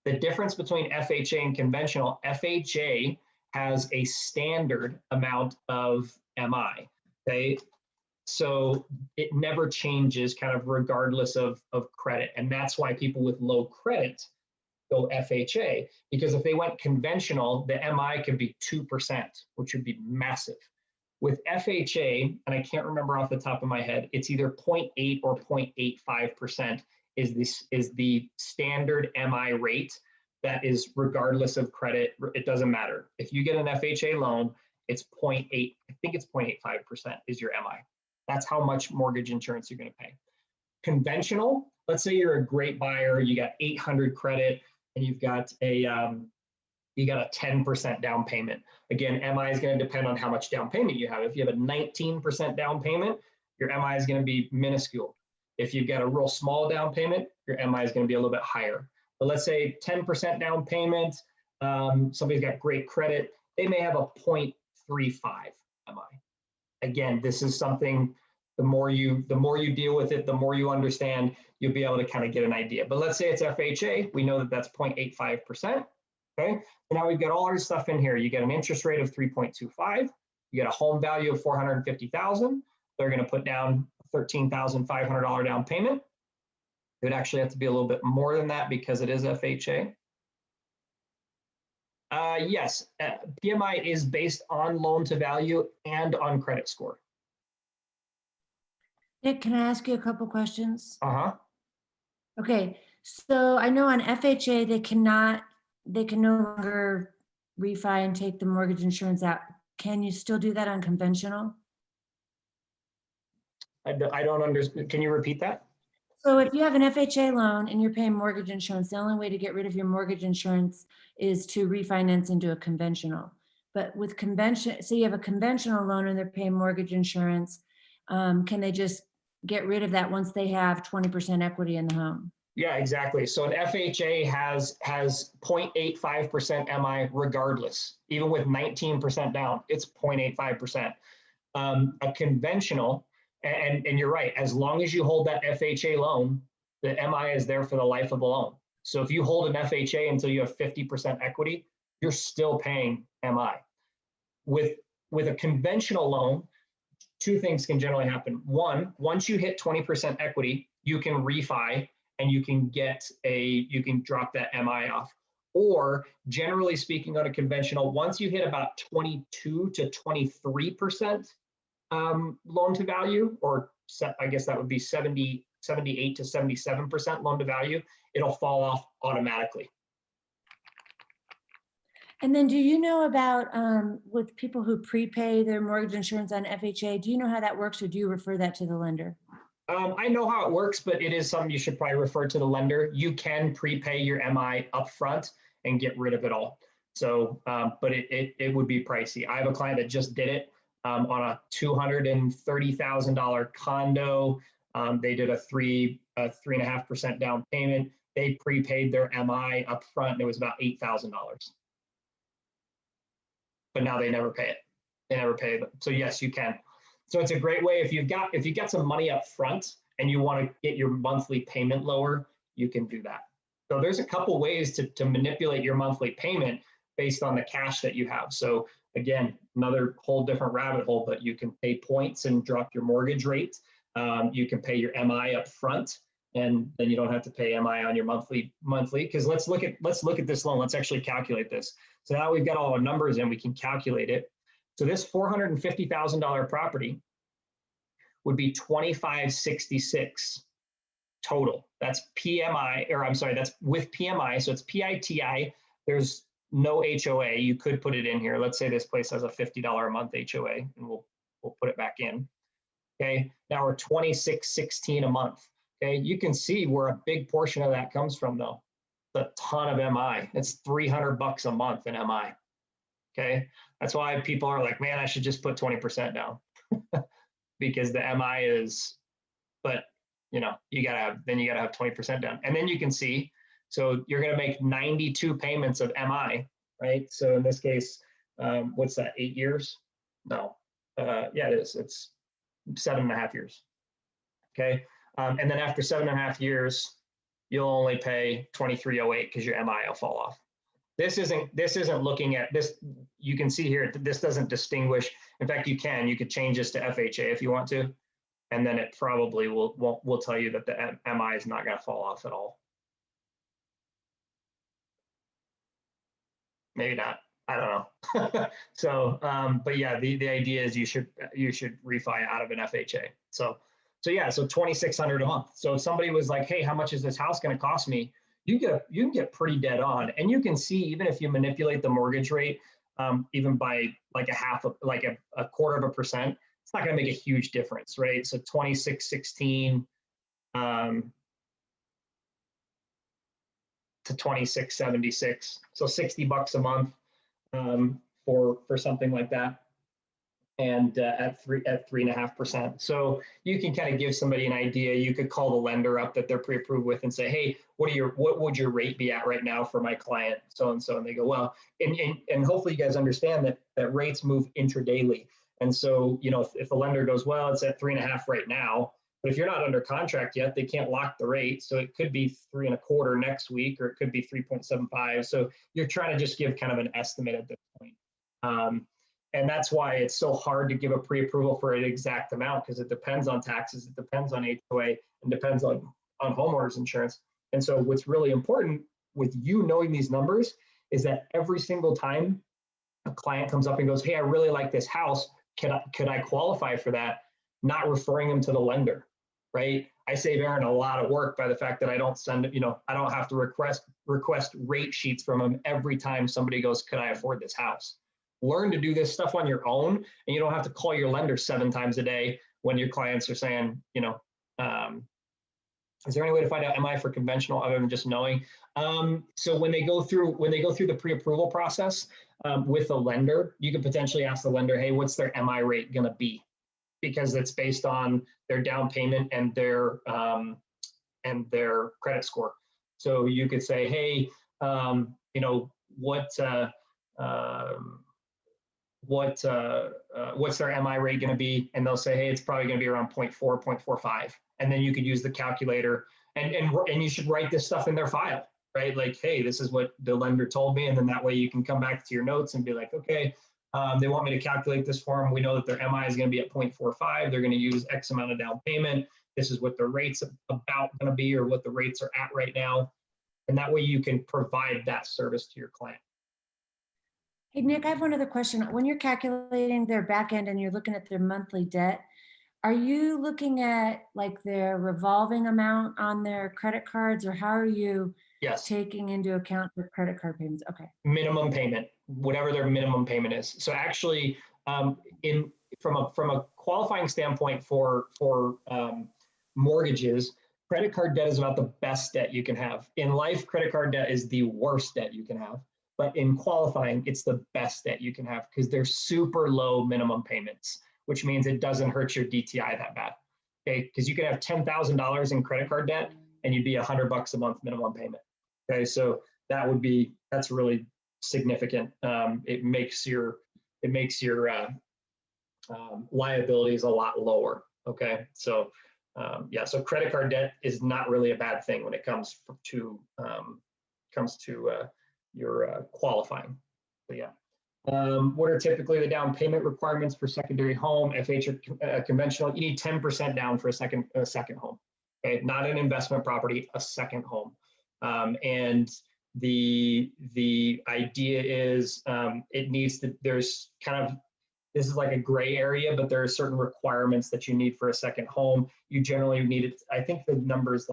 The difference between FHA and conventional, FHA has a standard amount of MI, okay? So it never changes kind of regardless of credit. And that's why people with low credit go FHA, because if they went conventional, the MI could be 2%, which would be massive. With FHA, and I can't remember off the top of my head, it's either 0.8 or 0.85% is the standard MI rate. That is regardless of credit. It doesn't matter. If you get an FHA loan, it's 0.8, I think it's 0.85% is your MI. That's how much mortgage insurance you're going to pay. Conventional, let's say you're a great buyer, you got 800 credit, and you've got a 10% down payment. Again, MI is going to depend on how much down payment you have. If you have a 19% down payment, your MI is going to be minuscule. If you've got a real small down payment, your MI is going to be a little bit higher. But let's say 10% down payment, somebody's got great credit, they may have a 0.35 MI. Again, this is something, the more you deal with it, the more you understand, you'll be able to kind of get an idea. But let's say it's FHA, we know that that's 0.85%. Okay, so now we've got all our stuff in here. You get an interest rate of 3.25. You get a home value of 450,000. They're going to put down $13,500 down payment. It would actually have to be a little bit more than that because it is FHA. Yes, PMI is based on loan to value and on credit score. Nick, can I ask you a couple questions? Uh-huh. Okay, so I know on FHA, they can no longer refi and take the mortgage insurance out. Can you still do that on conventional? I don't understand. Can you repeat that? So if you have an FHA loan and you're paying mortgage insurance, the only way to get rid of your mortgage insurance is to refinance into a conventional. But with convention, so you have a conventional loan and they're paying mortgage insurance, can they just get rid of that once they have 20% equity in the home? Yeah, exactly. So an FHA has 0.85% MI regardless, even with 19% down, it's 0.85%. A conventional, and you're right, as long as you hold that FHA loan, the MI is there for the life of the loan. So if you hold an FHA until you have 50% equity, you're still paying MI. With a conventional loan, two things can generally happen. One, once you hit 20% equity, you can refi and you can drop that MI off. Or generally speaking, on a conventional, once you hit about 22 to 23% loan to value, or I guess that would be 78 to 77% loan to value, it'll fall off automatically. And then do you know about with people who prepay their mortgage insurance on FHA, do you know how that works or do you refer that to the lender? I know how it works, but it is something you should probably refer to the lender. You can prepay your MI upfront and get rid of it all. So, but it would be pricey. I have a client that just did it on a $230,000 condo. They did a 3.5% down payment. They prepaid their MI upfront and it was about $8,000. But now they never pay it. They never pay it. So yes, you can. So it's a great way if you've got some money up front and you want to get your monthly payment lower, you can do that. So there's a couple ways to manipulate your monthly payment based on the cash that you have. So again, another whole different rabbit hole, but you can pay points and drop your mortgage rate. You can pay your MI up front, and then you don't have to pay MI on your monthly. Because let's look at this loan. Let's actually calculate this. So now we've got all our numbers in, we can calculate it. So this $450,000 property would be $2,566 total. That's PMI, or I'm sorry, that's with PMI. So it's PITI. There's no HOA. You could put it in here. Let's say this place has a $50 a month HOA, and we'll put it back in. Okay. Now we're $2,616 a month. Okay. You can see where a big portion of that comes from, though. A ton of MI. It's $300 a month in MI. Okay. That's why people are like, man, I should just put 20% down because the MI is, but you gotta have 20% down. And then you can see, so you're going to make 92 payments of MI, right? So in this case, what's that, 8 years? No. Yeah, it is. It's 7.5 years. Okay. And then after 7.5 years, you'll only pay $2,308 because your MI will fall off. This isn't looking at this. You can see here, this doesn't distinguish. In fact, you could change this to FHA if you want to. And then it probably will tell you that the MI is not going to fall off at all. Maybe not. I don't know. So, but yeah, the idea is you should refi out of an FHA. So yeah, so $2,600 a month. So if somebody was like, hey, how much is this house going to cost me? You can get pretty dead on, and you can see even if you manipulate the mortgage rate, even by like a quarter of a percent, it's not going to make a huge difference, right? So 2,616 to 2,676, so $60 a month for something like that, and at 3.5%. So you can kind of give somebody an idea. You could call the lender up that they're pre-approved with and say, hey, what would your rate be at right now for my client, so and so, and they go, well, and hopefully you guys understand that rates move intradaily. And so, if the lender goes, well, it's at 3.5 right now, but if you're not under contract yet, they can't lock the rate. So it could be 3.25 next week, or it could be 3.75. So you're trying to just give kind of an estimate at this point. And that's why it's so hard to give a pre-approval for an exact amount, because it depends on taxes, it depends on HOA, and depends on on homeowners insurance. And so what's really important with you knowing these numbers is that every single time a client comes up and goes, hey, I really like this house, could I qualify for that? Not referring them to the lender, right? I save Aaron a lot of work by the fact that I don't send, I don't have to request rate sheets from them every time somebody goes, could I afford this house? Learn to do this stuff on your own, and you don't have to call your lender 7 times a day when your clients are saying, is there any way to find out MI for conventional other than just knowing? So when they go through the pre-approval process with a lender, you could potentially ask the lender, hey, what's their MI rate going to be? Because it's based on their down payment and their credit score. So you could say, hey, what's their MI rate going to be? And they'll say, hey, it's probably going to be around 0.4, 0.45. And then you could use the calculator, and you should write this stuff in their file, right? Like, hey, this is what the lender told me. And then that way you can come back to your notes and be like, okay, they want me to calculate this for them. We know that their MI is going to be at 0.45. They're going to use X amount of down payment. This is what the rate's about going to be, or what the rates are at right now. And that way you can provide that service to your client. Hey, Nick, I have one other question. When you're calculating their back end and you're looking at their monthly debt, are you looking at like their revolving amount on their credit cards, or how are you taking into account their credit card payments? Okay. Minimum payment, whatever their minimum payment is. So actually, from a qualifying standpoint for mortgages, credit card debt is about the best debt you can have. In life, credit card debt is the worst debt you can have. But in qualifying, it's the best debt you can have because they're super low minimum payments, which means it doesn't hurt your DTI that bad. Okay, because you can have $10,000 in credit card debt and you'd be $100 a month minimum payment. Okay, so that's really significant. It makes your liabilities a lot lower. Okay, so so credit card debt is not really a bad thing when it comes to your qualifying. So yeah. What are typically the down payment requirements for secondary home, FH or conventional? You need 10% down for a second home. Okay, not an investment property, a second home. And the idea is there's kind of, this is like a gray area, but there are certain requirements that you need for a second home. You generally need it. I think the number is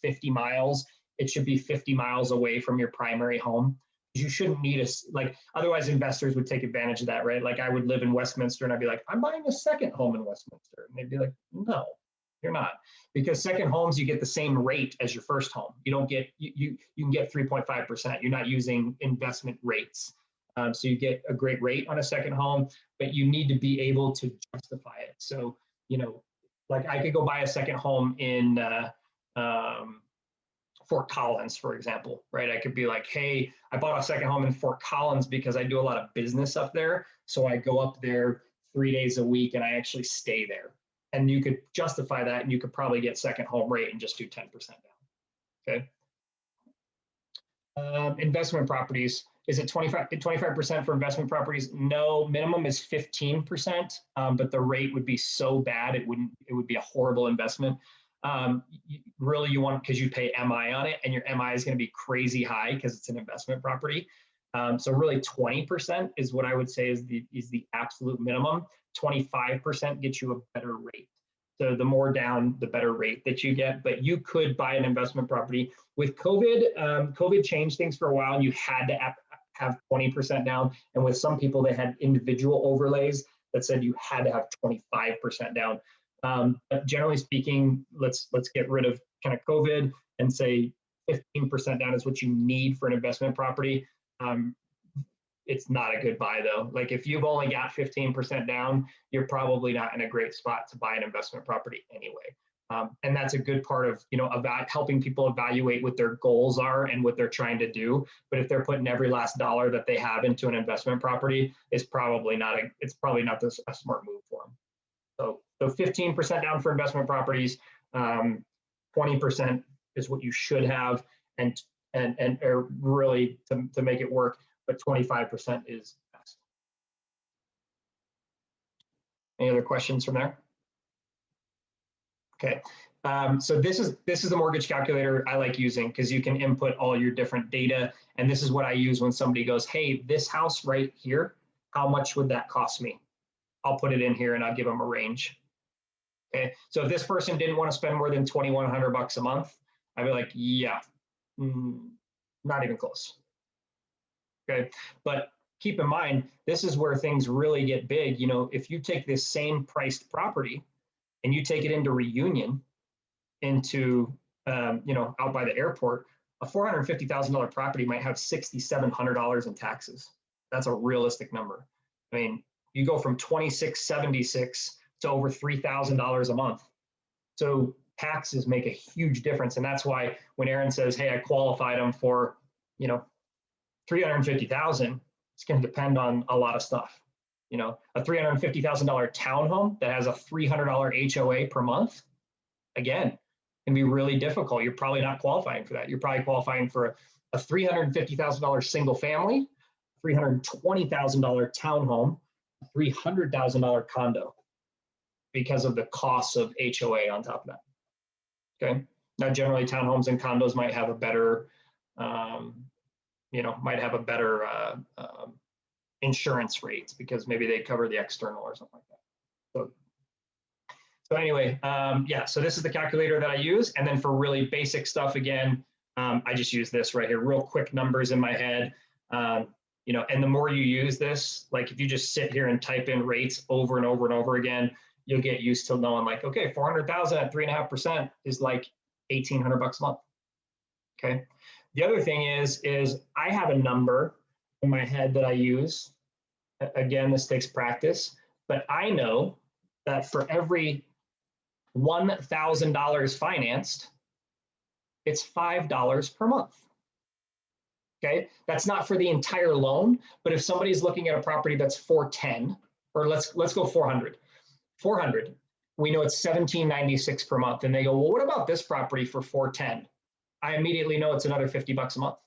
50 miles. It should be 50 miles away from your primary home. You shouldn't need otherwise investors would take advantage of that, right? Like I would live in Westminster and I'd be like, I'm buying a second home in Westminster. And they'd be like, no, you're not. Because second homes, you get the same rate as your first home. You don't get, you can get 3.5%. You're not using investment rates. So you get a great rate on a second home, but you need to be able to justify it. So, like I could go buy a second home in Fort Collins, for example, right? I could be like, hey, I bought a second home in Fort Collins because I do a lot of business up there. So I go up there 3 days a week and I actually stay there. And you could justify that and you could probably get second home rate and just do 10% down, okay? Investment properties, is it 25% for investment properties? No, minimum is 15%, but the rate would be so bad, it would be a horrible investment. Really you want, because you pay MI on it and your MI is going to be crazy high because it's an investment property. So really 20% is what I would say is the absolute minimum. 25% gets you a better rate. So the more down, the better rate that you get, but you could buy an investment property. With COVID, COVID changed things for a while and you had to have 20% down. And with some people, they had individual overlays that said you had to have 25% down. But generally speaking, let's get rid of kind of COVID and say 15% down is what you need for an investment property. It's not a good buy though. Like if you've only got 15% down, you're probably not in a great spot to buy an investment property anyway. And that's a good part of, about helping people evaluate what their goals are and what they're trying to do. But if they're putting every last dollar that they have into an investment property, it's probably not a smart move for them. So 15% down for investment properties, 20% is what you should have, and really to make it work, but 25% is best. Any other questions from there? Okay. So this is the mortgage calculator I like using because you can input all your different data. And this is what I use when somebody goes, hey, this house right here, how much would that cost me? I'll put it in here and I'll give them a range. Okay. So if this person didn't want to spend more than $2,100 a month, I'd be like, yeah, not even close. Okay. But keep in mind, this is where things really get big. You know, if you take this same priced property and you take it into Reunion, into, you know, out by the airport, a $450,000 property might have $6,700 in taxes. That's a realistic number. I mean, you go from $2,676 to over $3,000 a month. So taxes make a huge difference. And that's why when Aaron says, hey, I qualified them for, you know, $350,000, it's going to depend on a lot of stuff. You know, a $350,000 townhome that has a $300 HOA per month, again, can be really difficult. You're probably not qualifying for that. You're probably qualifying for a $350,000 single family, $320,000 townhome, $300,000 condo because of the costs of HOA on top of that. Okay. Now, generally, townhomes and condos might have a better, you know, might have a better insurance rates because maybe they cover the external or something like that. So anyway, yeah, so this is the calculator that I use. And then for really basic stuff, again, I just use this right here, real quick numbers in my head. You know, and the more you use this, like if you just sit here and type in rates over and over and over again, you'll get used to knowing like, okay, 400,000 at 3.5% is like $1,800 a month. Okay. The other thing is I have a number in my head that I use. Again, this takes practice, but I know that for every $1,000 financed, it's $5 per month. Okay, that's not for the entire loan, but if somebody's looking at a property that's 410, or let's go 400, we know it's $1,796 per month, and they go, well, what about this property for 410? I immediately know it's another $50 a month.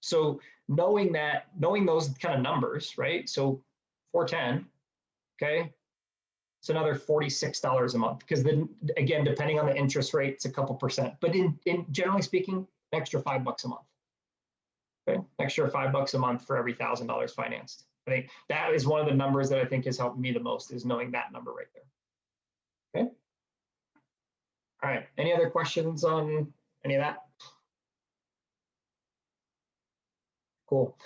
So knowing those kind of numbers, right? So 410, okay, it's another $46 a month because then again, depending on the interest rate, it's a couple percent. But in generally speaking, an extra $5 a month. Okay, extra $5 a month for every $1,000 financed. I think that is one of the numbers that I think has helped me the most is knowing that number right there. Okay. All right. Any other questions on any of that? Cool.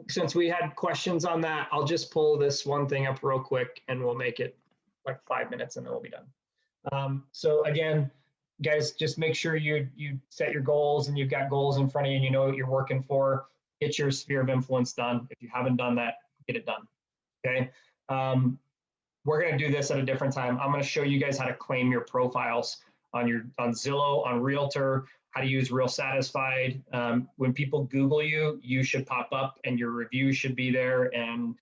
Since we had questions on that, I'll just pull this one thing up real quick and we'll make it like 5 minutes and then we'll be done. So again, guys, just make sure you set your goals and you've got goals in front of you and you know what you're working for. Get your sphere of influence done. If you haven't done that, get it done. Okay. We're going to do this at a different time. I'm going to show you guys how to claim your profiles on Zillow, on Realtor, how to use Real Satisfied. When people Google you, you should pop up and your review should be there. And,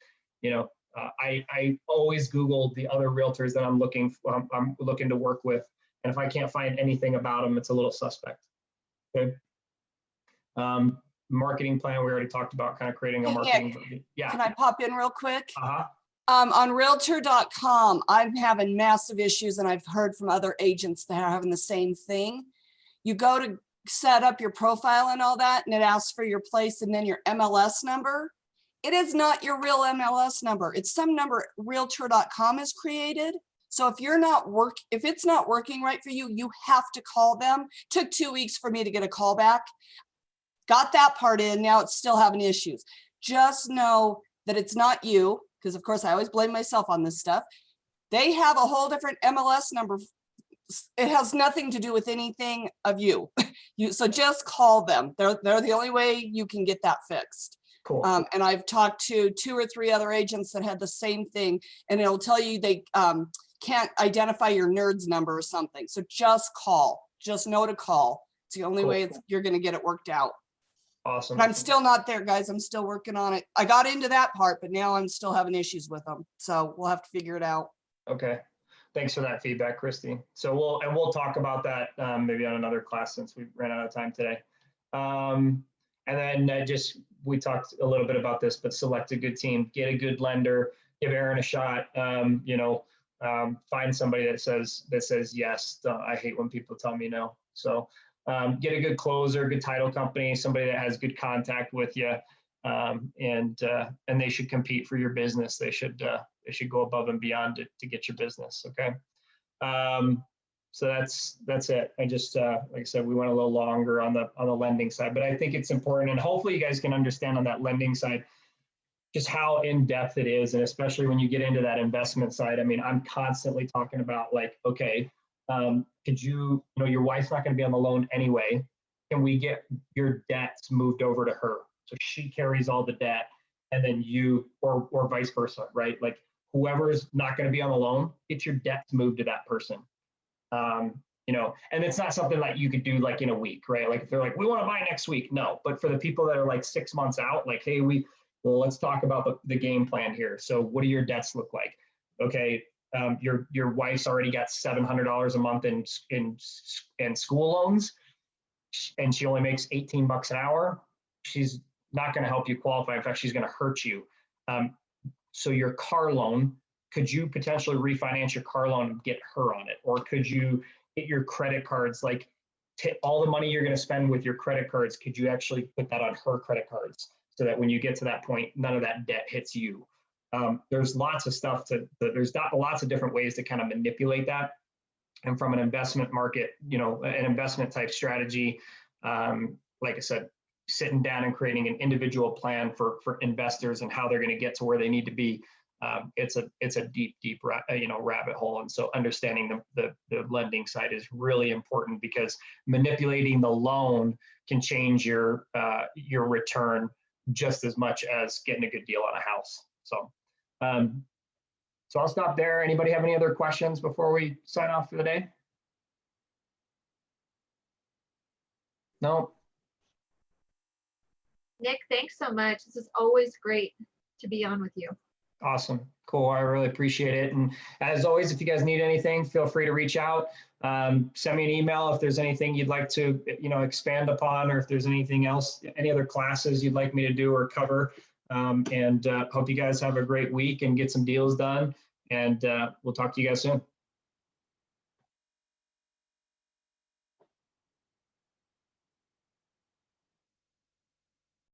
you know, I always Google the other realtors that I'm looking to work with. And if I can't find anything about them, it's a little suspect. Okay. Marketing plan, we already talked about kind of creating a marketing. Yeah. Can I pop in real quick? Uh-huh. On realtor.com, I'm having massive issues and I've heard from other agents that are having the same thing. You go to set up your profile and all that, and it asks for your place and then your MLS number. It is not your real MLS number. It's some number realtor.com has created. So if it's not working right for you, you have to call them. Took 2 weeks for me to get a call back. Got that part in, now it's still having issues. Just know that it's not you, because of course I always blame myself on this stuff. They have a whole different MLS number. It has nothing to do with anything of you. So just call them. They're the only way you can get that fixed. Cool. And I've talked to 2 or 3 other agents that had the same thing, and it'll tell you they can't identify your NERDS number or something. So just call. Just know to call. It's the only way you're going to get it worked out. Awesome. But I'm still not there, guys. I'm still working on it. I got into that part, but now I'm still having issues with them. So we'll have to figure it out. Okay. Thanks for that feedback, Christy. So we'll talk about that maybe on another class since we ran out of time today. And then we talked a little bit about this, but select a good team, get a good lender, give Aaron a shot. You know, Find somebody that says yes. I hate when people tell me no. So get a good closer, good title company, somebody that has good contact with you, and they should compete for your business. They should go above and beyond to get your business. Okay. So that's it. I just like I said, we went a little longer on the lending side, but I think it's important, and hopefully you guys can understand on that lending side just how in depth it is, and especially when you get into that investment side. I mean, I'm constantly talking about like, okay, could your wife's not going to be on the loan anyway. Can we get your debts moved over to her so she carries all the debt, and then you, or vice versa, right? Like whoever's not going to be on the loan, get your debts moved to that person. And it's not something that you could do like in a week, right? Like if they're like, we want to buy next week. No, but for the people that are like 6 months out, like, hey, well, let's talk about the game plan here. So what do your debts look like? Okay. Your wife's already got $700 a month in school loans, and she only makes $18 an hour. She's not going to help you qualify. In fact, she's going to hurt you. So your car loan, could you potentially refinance your car loan and get her on it? Or could you get your credit cards, like all the money you're going to spend with your credit cards, could you actually put that on her credit cards so that when you get to that point, none of that debt hits you? There's lots of stuff there's lots of different ways to kind of manipulate that. And from an investment market, an investment type strategy, like I said, sitting down and creating an individual plan for investors and how they're going to get to where they need to be. It's a deep rabbit hole. And so understanding the lending side is really important, because manipulating the loan can change your return just as much as getting a good deal on a house. So I'll stop there. Anybody have any other questions before we sign off for the day? No? Nick, thanks so much. This is always great to be on with you. Awesome. Cool. I really appreciate it. And as always, if you guys need anything, feel free to reach out. Send me an email if there's anything you'd like to, expand upon, or if there's anything else, any other classes you'd like me to do or cover. And hope you guys have a great week and get some deals done. And we'll talk to you guys soon.